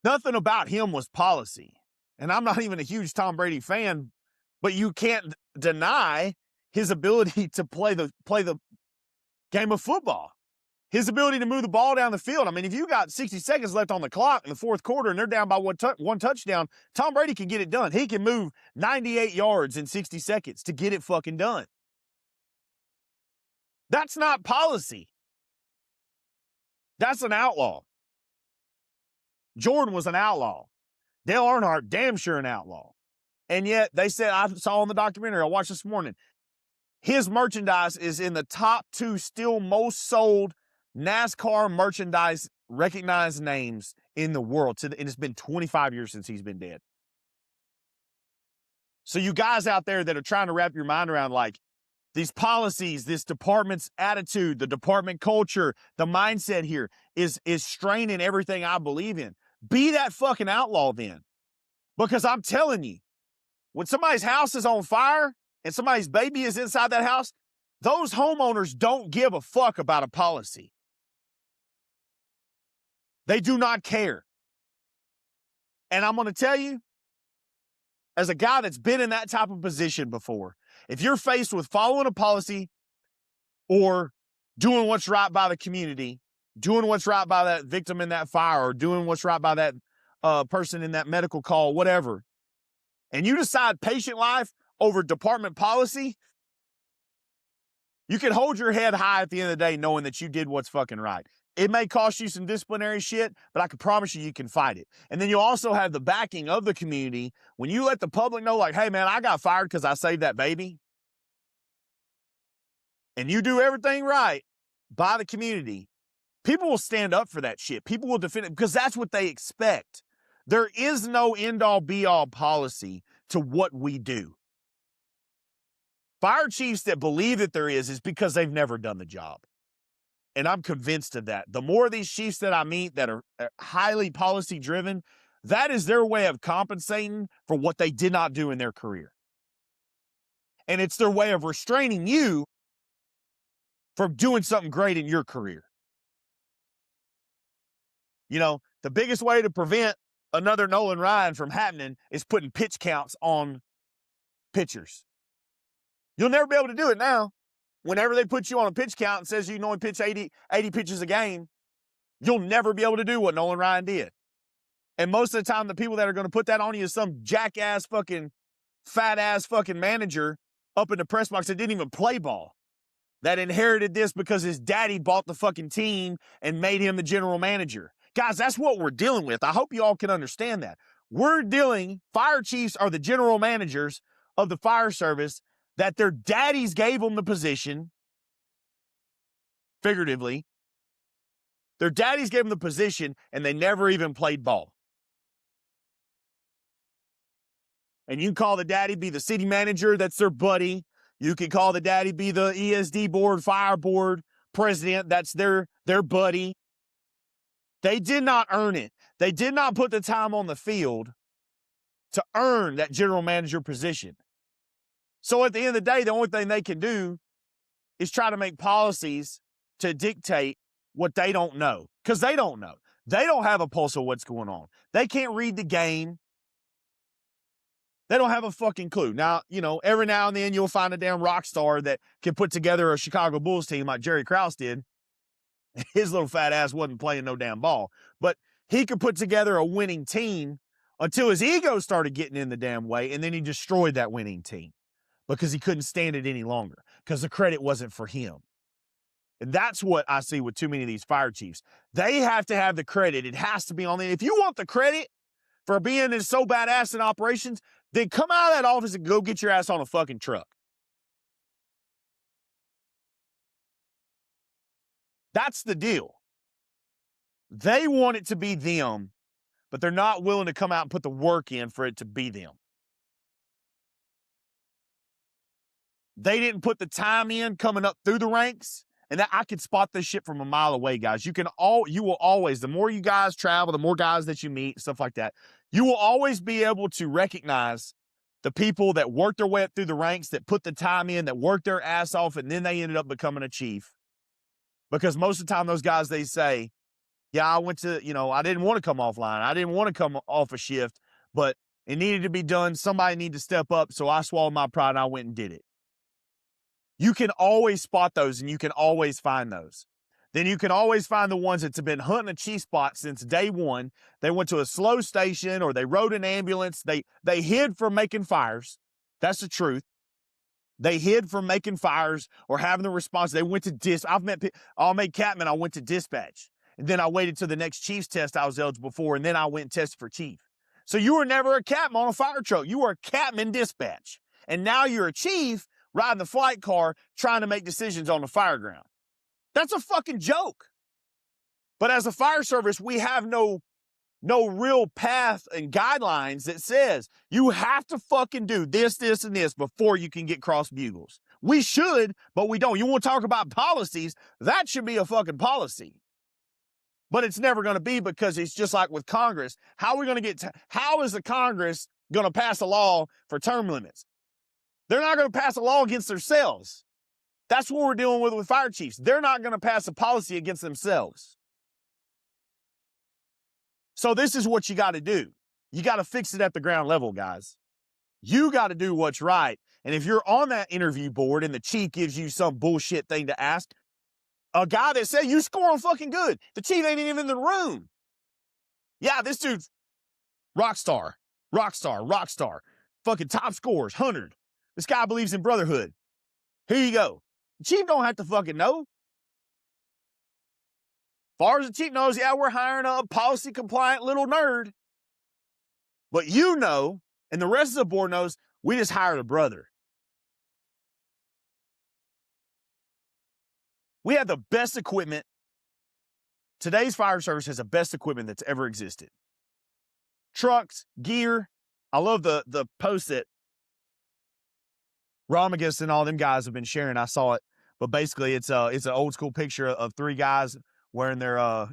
Nothing about him was policy. And I'm not even a huge Tom Brady fan, but you can't deny his ability to play the game of football. His ability to move the ball down the field. I mean, if you got 60 seconds left on the clock in the fourth quarter and they're down by one touchdown, Tom Brady can get it done. He can move 98 yards in 60 seconds to get it fucking done. That's not policy. That's an outlaw. Jordan was an outlaw. Dale Earnhardt, damn sure an outlaw. And yet they said, I saw in the documentary I watched this morning, his merchandise is in the top 2 still most sold NASCAR merchandise recognized names in the world. And it's been 25 years since he's been dead. So you guys out there that are trying to wrap your mind around, like, these policies, this department's attitude, the department culture, the mindset here is straining everything I believe in. Be that fucking outlaw then. Because I'm telling you, when somebody's house is on fire and somebody's baby is inside that house, those homeowners don't give a fuck about a policy. They do not care. And I'm going to tell you, as a guy that's been in that type of position before, if you're faced with following a policy or doing what's right by the community, doing what's right by that victim in that fire, or doing what's right by that person in that medical call, whatever, and you decide patient life over department policy, you can hold your head high at the end of the day knowing that you did what's fucking right. It may cost you some disciplinary shit, but I can promise you can fight it. And then you also have the backing of the community. When you let the public know, like, hey, man, I got fired because I saved that baby, and you do everything right by the community, people will stand up for that shit. People will defend it because that's what they expect. There is no end-all, be-all policy to what we do. Fire chiefs that believe that there is because they've never done the job. And I'm convinced of that. The more of these chiefs that I meet that are highly policy-driven, that is their way of compensating for what they did not do in their career. And it's their way of restraining you from doing something great in your career. You know, the biggest way to prevent another Nolan Ryan from happening is putting pitch counts on pitchers. You'll never be able to do it now. Whenever they put you on a pitch count and says you can only pitch 80 pitches a game, you'll never be able to do what Nolan Ryan did. And most of the time, the people that are going to put that on you is some jackass fucking fat-ass fucking manager up in the press box that didn't even play ball, that inherited this because his daddy bought the fucking team and made him the general manager. Guys, that's what we're dealing with. I hope you all can understand that. Fire chiefs are the general managers of the fire service that their daddies gave them the position, figuratively. Their daddies gave them the position, and they never even played ball. And you can call the daddy be the city manager, that's their buddy. You can call the daddy be the ESD board, fire board president, that's their buddy. They did not earn it. They did not put the time on the field to earn that general manager position. So at the end of the day, the only thing they can do is try to make policies to dictate what they don't know. Because they don't know. They don't have a pulse of what's going on. They can't read the game. They don't have a fucking clue. Now, you know, every now and then you'll find a damn rock star that can put together a Chicago Bulls team like Jerry Krause did. His little fat ass wasn't playing no damn ball. But he could put together a winning team until his ego started getting in the damn way, and then he destroyed that winning team because he couldn't stand it any longer because the credit wasn't for him. And that's what I see with too many of these fire chiefs. They have to have the credit. It has to be on them. If you want the credit for being so badass in operations, then come out of that office and go get your ass on a fucking truck. That's the deal. They want it to be them, but they're not willing to come out and put the work in for it to be them. They didn't put the time in coming up through the ranks. And I could spot this shit from a mile away, guys. You will always, the more you guys travel, the more guys that you meet, stuff like that, you will always be able to recognize the people that worked their way up through the ranks, that put the time in, that worked their ass off, and then they ended up becoming a chief. Because most of the time, those guys, they say, yeah, I went to, I didn't want to come offline. I didn't want to come off a shift, but it needed to be done. Somebody needed to step up. So I swallowed my pride and I went and did it. You can always spot those and you can always find those. Then you can always find the ones that have been hunting a chief spot since day one. They went to a slow station or they rode an ambulance. They hid from making fires. That's the truth. They hid from making fires or having the response. They went to I'll make Captain. I went to dispatch. And then I waited till the next chief's test I was eligible for. And then I went and tested for chief. So you were never a captain on a fire truck. You were a captain in dispatch. And now you're a chief riding the flight car, trying to make decisions on the fire ground. That's a fucking joke. But as a fire service, we have no real path and guidelines that says you have to fucking do this, this, and this before you can get cross bugles. We should, but we don't. You want to talk about policies? That should be a fucking policy. But it's never going to be, because it's just like with Congress. How is the Congress going to pass a law for term limits? They're not going to pass a law against themselves. That's what we're dealing with fire chiefs. They're not going to pass a policy against themselves. So this is what you got to do. You got to fix it at the ground level, guys. You got to do what's right. And if you're on that interview board and the chief gives you some bullshit thing to ask, a guy that said you scoring fucking good, the chief ain't even in the room. Yeah, this dude's rock star, fucking top scores, 100. This guy believes in brotherhood. Here you go. The chief don't have to fucking know. Far as the chief knows, yeah, we're hiring a policy compliant little nerd. But you know, and the rest of the board knows, we just hired a brother. We have the best equipment. Today's fire service has the best equipment that's ever existed. Trucks, gear. I love the post that Romagus and all them guys have been sharing. I saw it, but basically it's an old school picture of three guys wearing their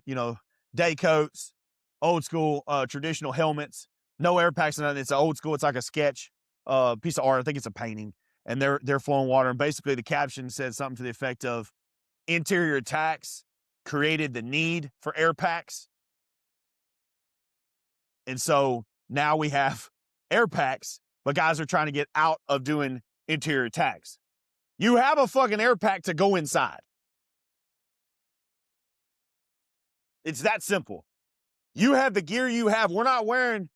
day coats, old school traditional helmets, no air packs, and it's an old school. It's like a sketch piece of art. I think it's a painting, and they're flowing water. And basically the caption said something to the effect of, interior attacks created the need for air packs, and so now we have air packs, but guys are trying to get out of doing interior attacks. You have a fucking air pack to go inside. It's that simple. You have the gear you have. We're not wearing,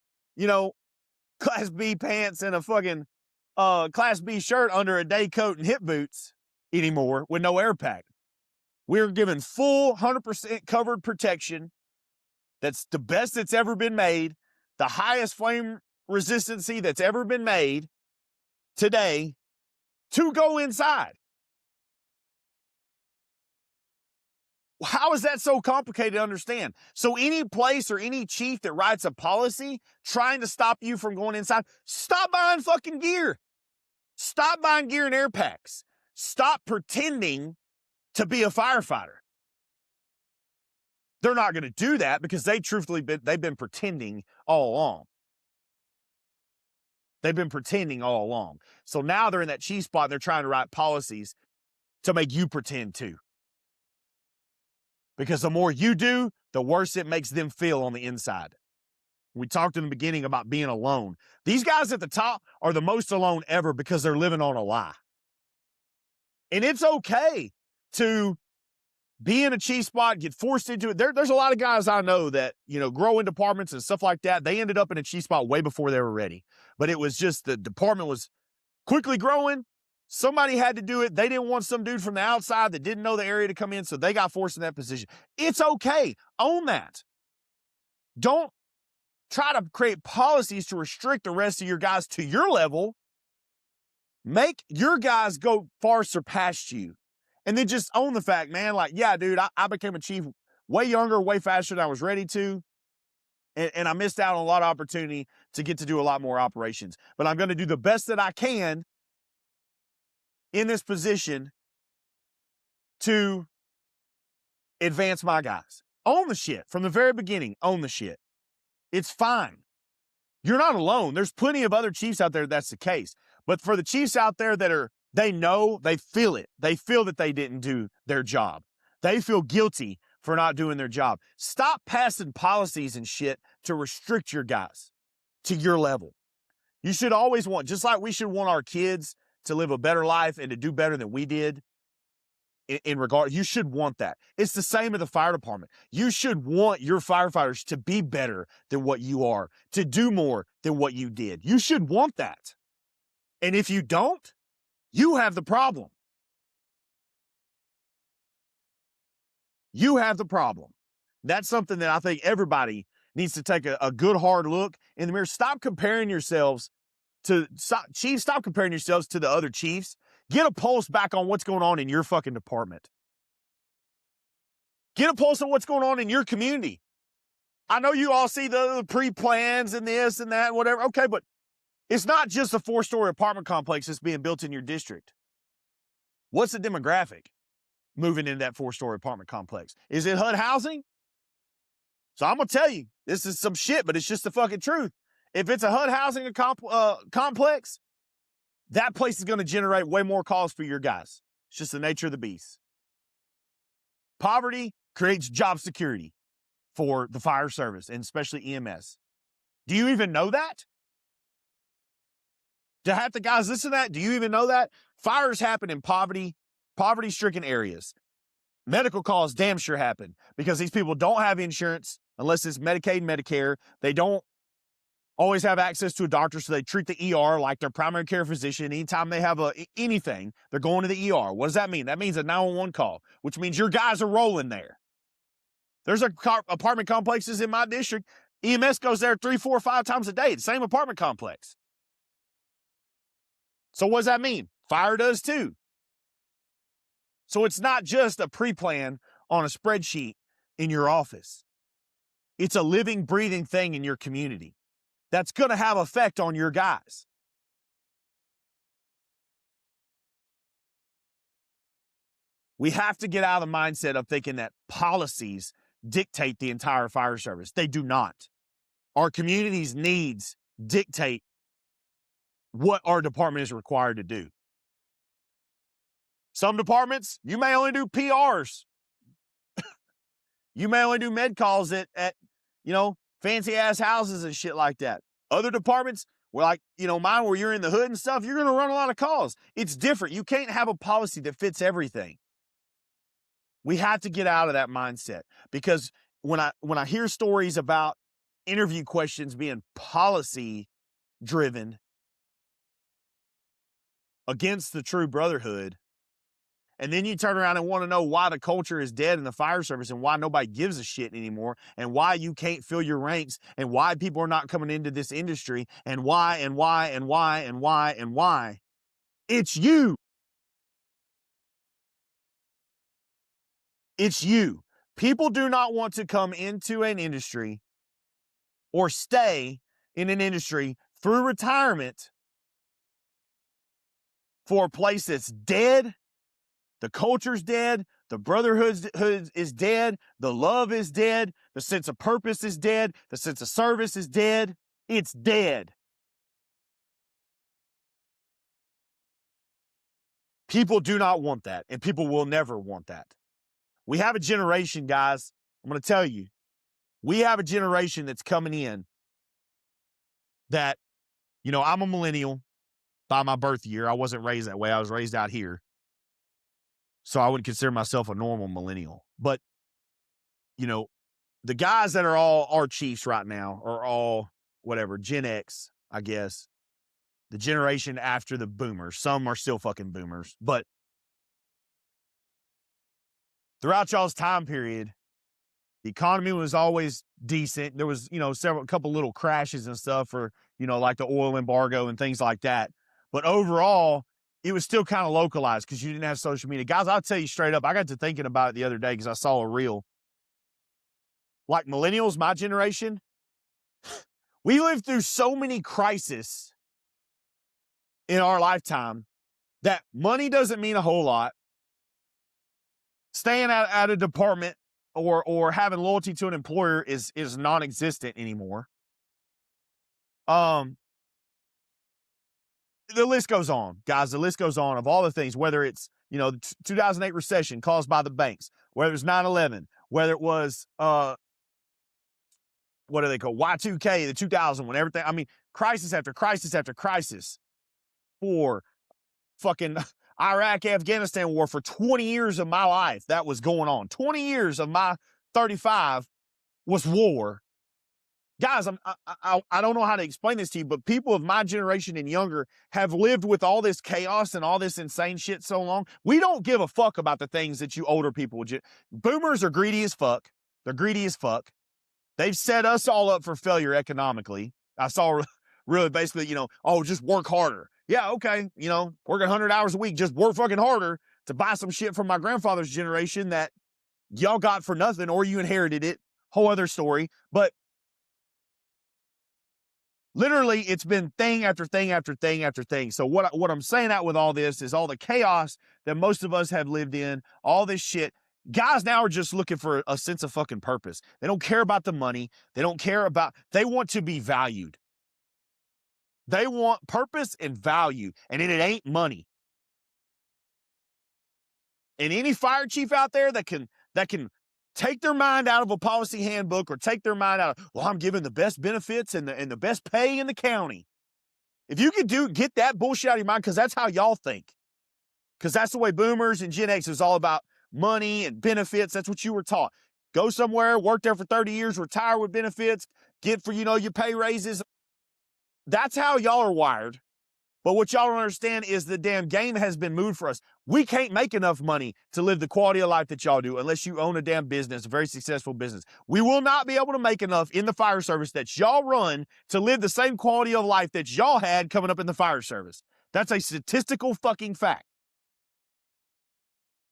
Class B pants and a fucking Class B shirt under a day coat and hip boots anymore with no air pack. We're given full 100% covered protection. That's the best that's ever been made. The highest flame resistancy that's ever been made today to go inside. How is that so complicated to understand? So any place or any chief that writes a policy trying to stop you from going inside, stop buying fucking gear. Stop buying gear and air packs. Stop pretending to be a firefighter. They're not going to do that because they've been pretending all along. They've been pretending all along. So now they're in that chief spot and they're trying to write policies to make you pretend too. Because the more you do, the worse it makes them feel on the inside. We talked in the beginning about being alone. These guys at the top are the most alone ever because they're living on a lie. And it's okay to be in a chief spot, get forced into it. There's a lot of guys I know that, grow in departments and stuff like that. They ended up in a chief spot way before they were ready. But it was just the department was quickly growing. Somebody had to do it. They didn't want some dude from the outside that didn't know the area to come in, so they got forced in that position. It's okay. Own that. Don't try to create policies to restrict the rest of your guys to your level. Make your guys go far surpass you. And then just own the fact, man, like, yeah, dude, I became a chief way younger, way faster than I was ready to. And I missed out on a lot of opportunity to get to do a lot more operations. But I'm going to do the best that I can in this position to advance my guys. Own the shit. From the very beginning, own the shit. It's fine. You're not alone. There's plenty of other chiefs out there that's the case. But for the chiefs out there that they know, they feel it. They feel that they didn't do their job. They feel guilty for not doing their job. Stop passing policies and shit to restrict your guys to your level. You should always want, just like we should want our kids to live a better life and to do better than we did in regard, you should want that. It's the same at the fire department. You should want your firefighters to be better than what you are, to do more than what you did. You should want that. And if you don't, you have the problem. You have the problem. That's something that I think everybody needs to take a good hard look in the mirror. Stop comparing yourselves chiefs, stop comparing yourselves to the other chiefs. Get a pulse back on what's going on in your fucking department. Get a pulse on what's going on in your community. I know you all see the pre-plans and this and that, whatever. Okay, but it's not just a 4-story apartment complex that's being built in your district. What's the demographic moving into that 4-story apartment complex? Is it HUD housing? So I'm going to tell you, this is some shit, but it's just the fucking truth. If it's a HUD housing complex, that place is going to generate way more calls for your guys. It's just the nature of the beast. Poverty creates job security for the fire service, and especially EMS. Do you even know that? Do half the guys listen to that? Do you even know that? Fires happen in poverty-stricken areas. Medical calls damn sure happen because these people don't have insurance unless it's Medicaid and Medicare. They don't always have access to a doctor, so they treat the ER like their primary care physician. Anytime they have anything, they're going to the ER. What does that mean? That means a 911 call, which means your guys are rolling there. There's apartment complexes in my district. EMS goes there 3, 4, 5 times a day, the same apartment complex. So what does that mean? Fire does too. So it's not just a pre-plan on a spreadsheet in your office. It's a living, breathing thing in your community that's going to have effect on your guys. We have to get out of the mindset of thinking that policies dictate the entire fire service. They do not. Our community's needs dictate what our department is required to do. Some departments, you may only do PRs. You may only do med calls at fancy ass houses and shit like that. Other departments, like mine, where you're in the hood and stuff, you're going to run a lot of calls. It's different. You can't have a policy that fits everything. We have to get out of that mindset, because when I hear stories about interview questions being policy driven against the true brotherhood, and then you turn around and want to know why the culture is dead in the fire service and why nobody gives a shit anymore and why you can't fill your ranks and why people are not coming into this industry and why. It's you. It's you. People do not want to come into an industry or stay in an industry through retirement for a place that's dead. The culture's dead. The brotherhood is dead. The love is dead. The sense of purpose is dead. The sense of service is dead. It's dead. People do not want that, and people will never want that. We have a generation, guys. I'm going to tell you, we have a generation that's coming in that, I'm a millennial by my birth year. I wasn't raised that way. I was raised out here. So I wouldn't consider myself a normal millennial. But, the guys that are all our chiefs right now are all, whatever, Gen X, I guess. The generation after the boomers. Some are still fucking boomers. But throughout y'all's time period, The economy was always decent. There was, a couple little crashes and stuff for, like the oil embargo and things like that. But overall, it was still kind of localized because you didn't have social media. Guys, I'll tell you straight up, I got to thinking about it the other day because I saw a reel. Like millennials, my generation, we lived through so many crises in our lifetime that money doesn't mean a whole lot. Staying at a department or having loyalty to an employer is non-existent anymore. The list goes on, guys. The list goes on of all the things, whether it's, the 2008 recession caused by the banks, whether it's 9/11, whether it was, what do they call Y2K, the 2000, when everything, crisis after crisis after crisis for fucking Iraq, Afghanistan war for 20 years of my life. That was going on. 20 years of my 35 was war. Guys, I don't know how to explain this to you, but people of my generation and younger have lived with all this chaos and all this insane shit so long. We don't give a fuck about the things that you older people would. Boomers are greedy as fuck. They're greedy as fuck. They've set us all up for failure economically. I saw really basically, just work harder. Yeah, okay, work 100 hours a week, just work fucking harder to buy some shit from my grandfather's generation that y'all got for nothing or you inherited it. Whole other story. But literally, it's been thing after thing after thing after thing. So what I'm saying out with all this is all the chaos that most of us have lived in, all this shit. Guys now are just looking for a sense of fucking purpose. They don't care about the money. They want to be valued. They want purpose and value, and it ain't money. And any fire chief out there that can take their mind out of a policy handbook or take their mind out of, well, I'm giving the best benefits and the best pay in the county. If you could get that bullshit out of your mind, because that's how y'all think. Because that's the way boomers and Gen X is all about money and benefits. That's what you were taught. Go somewhere, work there for 30 years, retire with benefits, get for, your pay raises. That's how y'all are wired. But what y'all don't understand is the damn game has been moved for us. We can't make enough money to live the quality of life that y'all do unless you own a damn business, a very successful business. We will not be able to make enough in the fire service that y'all run to live the same quality of life that y'all had coming up in the fire service. That's a statistical fucking fact.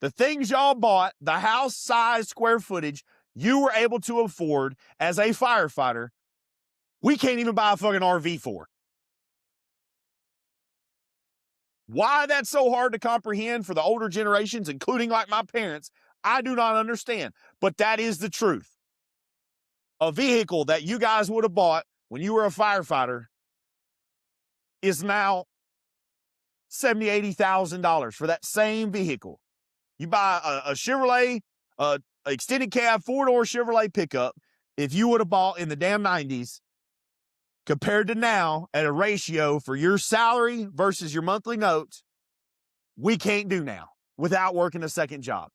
The things y'all bought, the house size, square footage you were able to afford as a firefighter, we can't even buy a fucking RV for. Why that's so hard to comprehend for the older generations, including like my parents, I do not understand. But that is the truth. A vehicle that you guys would have bought when you were a firefighter is now $70,000, $80,000 for that same vehicle. You buy a Chevrolet, extended cab, 4-door Chevrolet pickup, if you would have bought in the damn 90s, compared to now at a ratio for your salary versus your monthly notes, we can't do now without working a second job.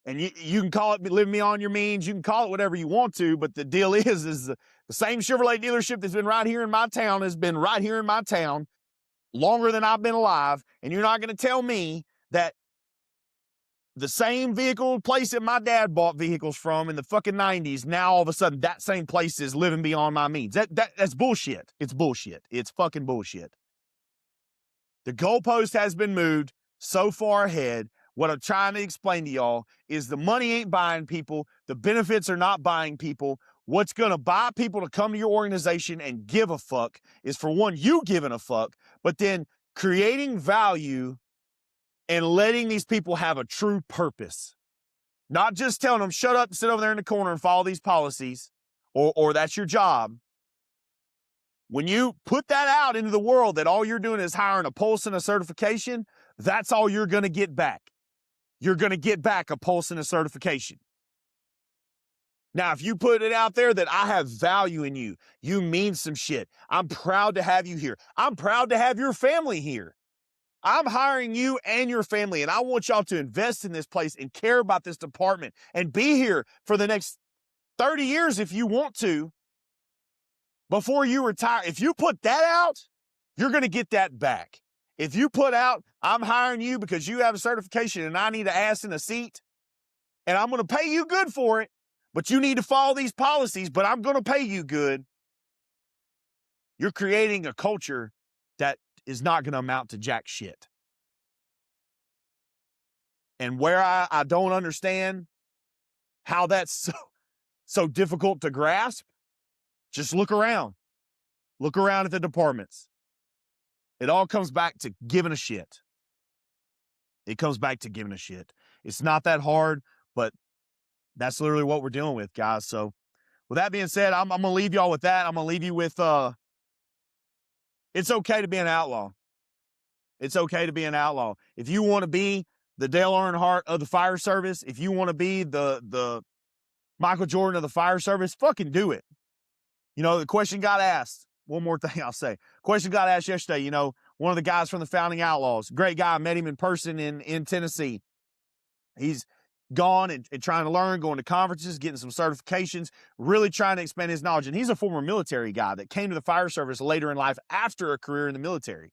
And you can call it living beyond your means. You can call it whatever you want to, but the deal is the same Chevrolet dealership that's been right here in my town has been right here in my town longer than I've been alive. And you're not going to tell me that the same vehicle place that my dad bought vehicles from in the fucking 90s, now all of a sudden that same place is living beyond my means. That's bullshit. It's bullshit. It's fucking bullshit. The goalpost has been moved so far ahead. What I'm trying to explain to y'all is the money ain't buying people. The benefits are not buying people. What's going to buy people to come to your organization and give a fuck is, for one, you giving a fuck, but then creating value and letting these people have a true purpose. Not just telling them, shut up and sit over there in the corner and follow these policies, or that's your job. When you put that out into the world that all you're doing is hiring a pulse and a certification, that's all you're going to get back. You're going to get back a pulse and a certification. Now, if you put it out there that I have value in you, you mean some shit. I'm proud to have you here. I'm proud to have your family here. I'm hiring you and your family, and I want y'all to invest in this place and care about this department and be here for the next 30 years if you want to before you retire. If you put that out, you're going to get that back. If you put out, I'm hiring you because you have a certification and I need an ass in a seat, and I'm going to pay you good for it, but you need to follow these policies, but I'm going to pay you good. You're creating a culture that is not going to amount to jack shit. And where I don't understand how that's so difficult to grasp, just look around. Look around at the departments. It all comes back to giving a shit. It comes back to giving a shit. It's not that hard, but that's literally what we're dealing with, guys. So with that being said, I'm going to leave y'all with that. I'm going to leave you with, it's okay to be an outlaw. It's okay to be an outlaw. If you want to be the Dale Earnhardt of the fire service, if you want to be the Michael Jordan of the fire service, fucking do it. You know, the question got asked. One more thing I'll say. Question got asked yesterday, you know, one of the guys from the Founding Outlaws, great guy, I met him in person in Tennessee. He's gone and trying to learn, going to conferences, getting some certifications, really trying to expand his knowledge. And he's a former military guy that came to the fire service later in life after a career in the military.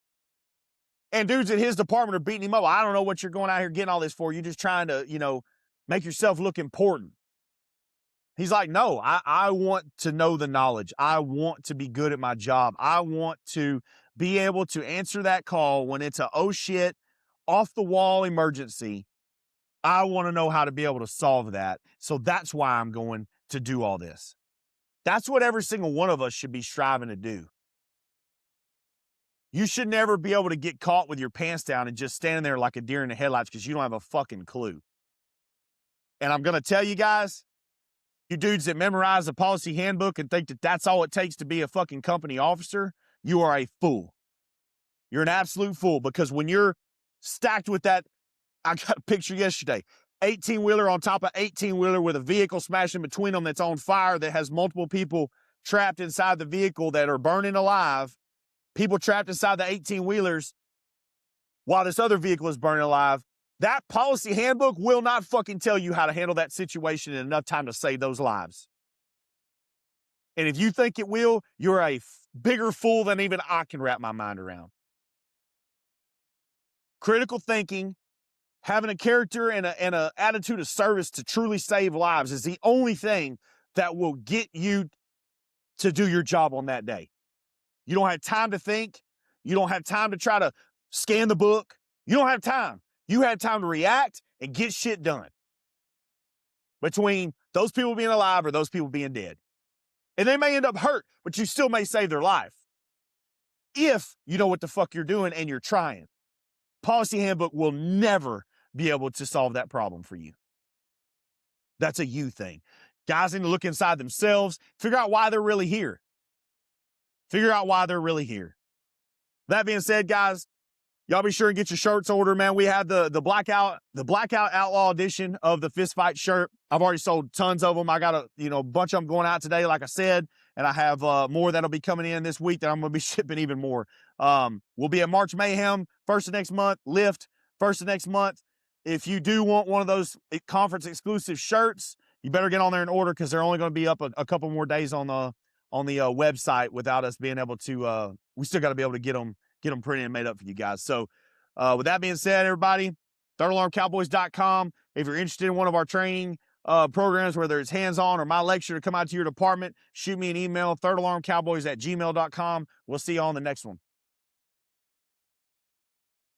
And dudes at his department are beating him up. I don't know what you're going out here getting all this for. You're just trying to, you know, make yourself look important. He's like, no, I want to know the knowledge. I want to be good at my job. I want to be able to answer that call when it's a oh shit, off the wall emergency. I want to know how to be able to solve that. So that's why I'm going to do all this. That's what every single one of us should be striving to do. You should never be able to get caught with your pants down and just standing there like a deer in the headlights because you don't have a fucking clue. And I'm going to tell you guys, you dudes that memorize the policy handbook and think that that's all it takes to be a fucking company officer, you are a fool. You're an absolute fool, because when you're stacked with that, I got a picture yesterday, 18-wheeler on top of 18-wheeler with a vehicle smashing between them that's on fire, that has multiple people trapped inside the vehicle that are burning alive, people trapped inside the 18-wheelers while this other vehicle is burning alive. That policy handbook will not fucking tell you how to handle that situation in enough time to save those lives. And if you think it will, you're a bigger fool than even I can wrap my mind around. Critical thinking, having a character and a attitude of service to truly save lives is the only thing that will get you to do your job on that day. You don't have time to think. You don't have time to try to scan the book. You don't have time. You have time to react and get shit done. Between those people being alive or those people being dead. And they may end up hurt, but you still may save their life. If you know what the fuck you're doing and you're trying. Policy handbook will never be able to solve that problem for you. That's a you thing. Guys need to look inside themselves, figure out why they're really here. Figure out why they're really here. That being said, guys, y'all be sure and get your shirts ordered, man. We have the blackout outlaw edition of the Fist Fight shirt. I've already sold tons of them. I got a bunch of them going out today, like I said, and I have more that'll be coming in this week that I'm going to be shipping even more. We'll be at March Mayhem first of next month, Lift first of next month. If you do want one of those conference exclusive shirts, you better get on there and order, because they're only going to be up a couple more days on the website without us being able to. We still got to be able to get them printed and made up for you guys. So with that being said, everybody, thirdAlarmCowboys.com. If you're interested in one of our training programs, whether it's hands-on or my lecture to come out to your department, shoot me an email, thirdAlarmCowboys@gmail.com. We'll see you on the next one.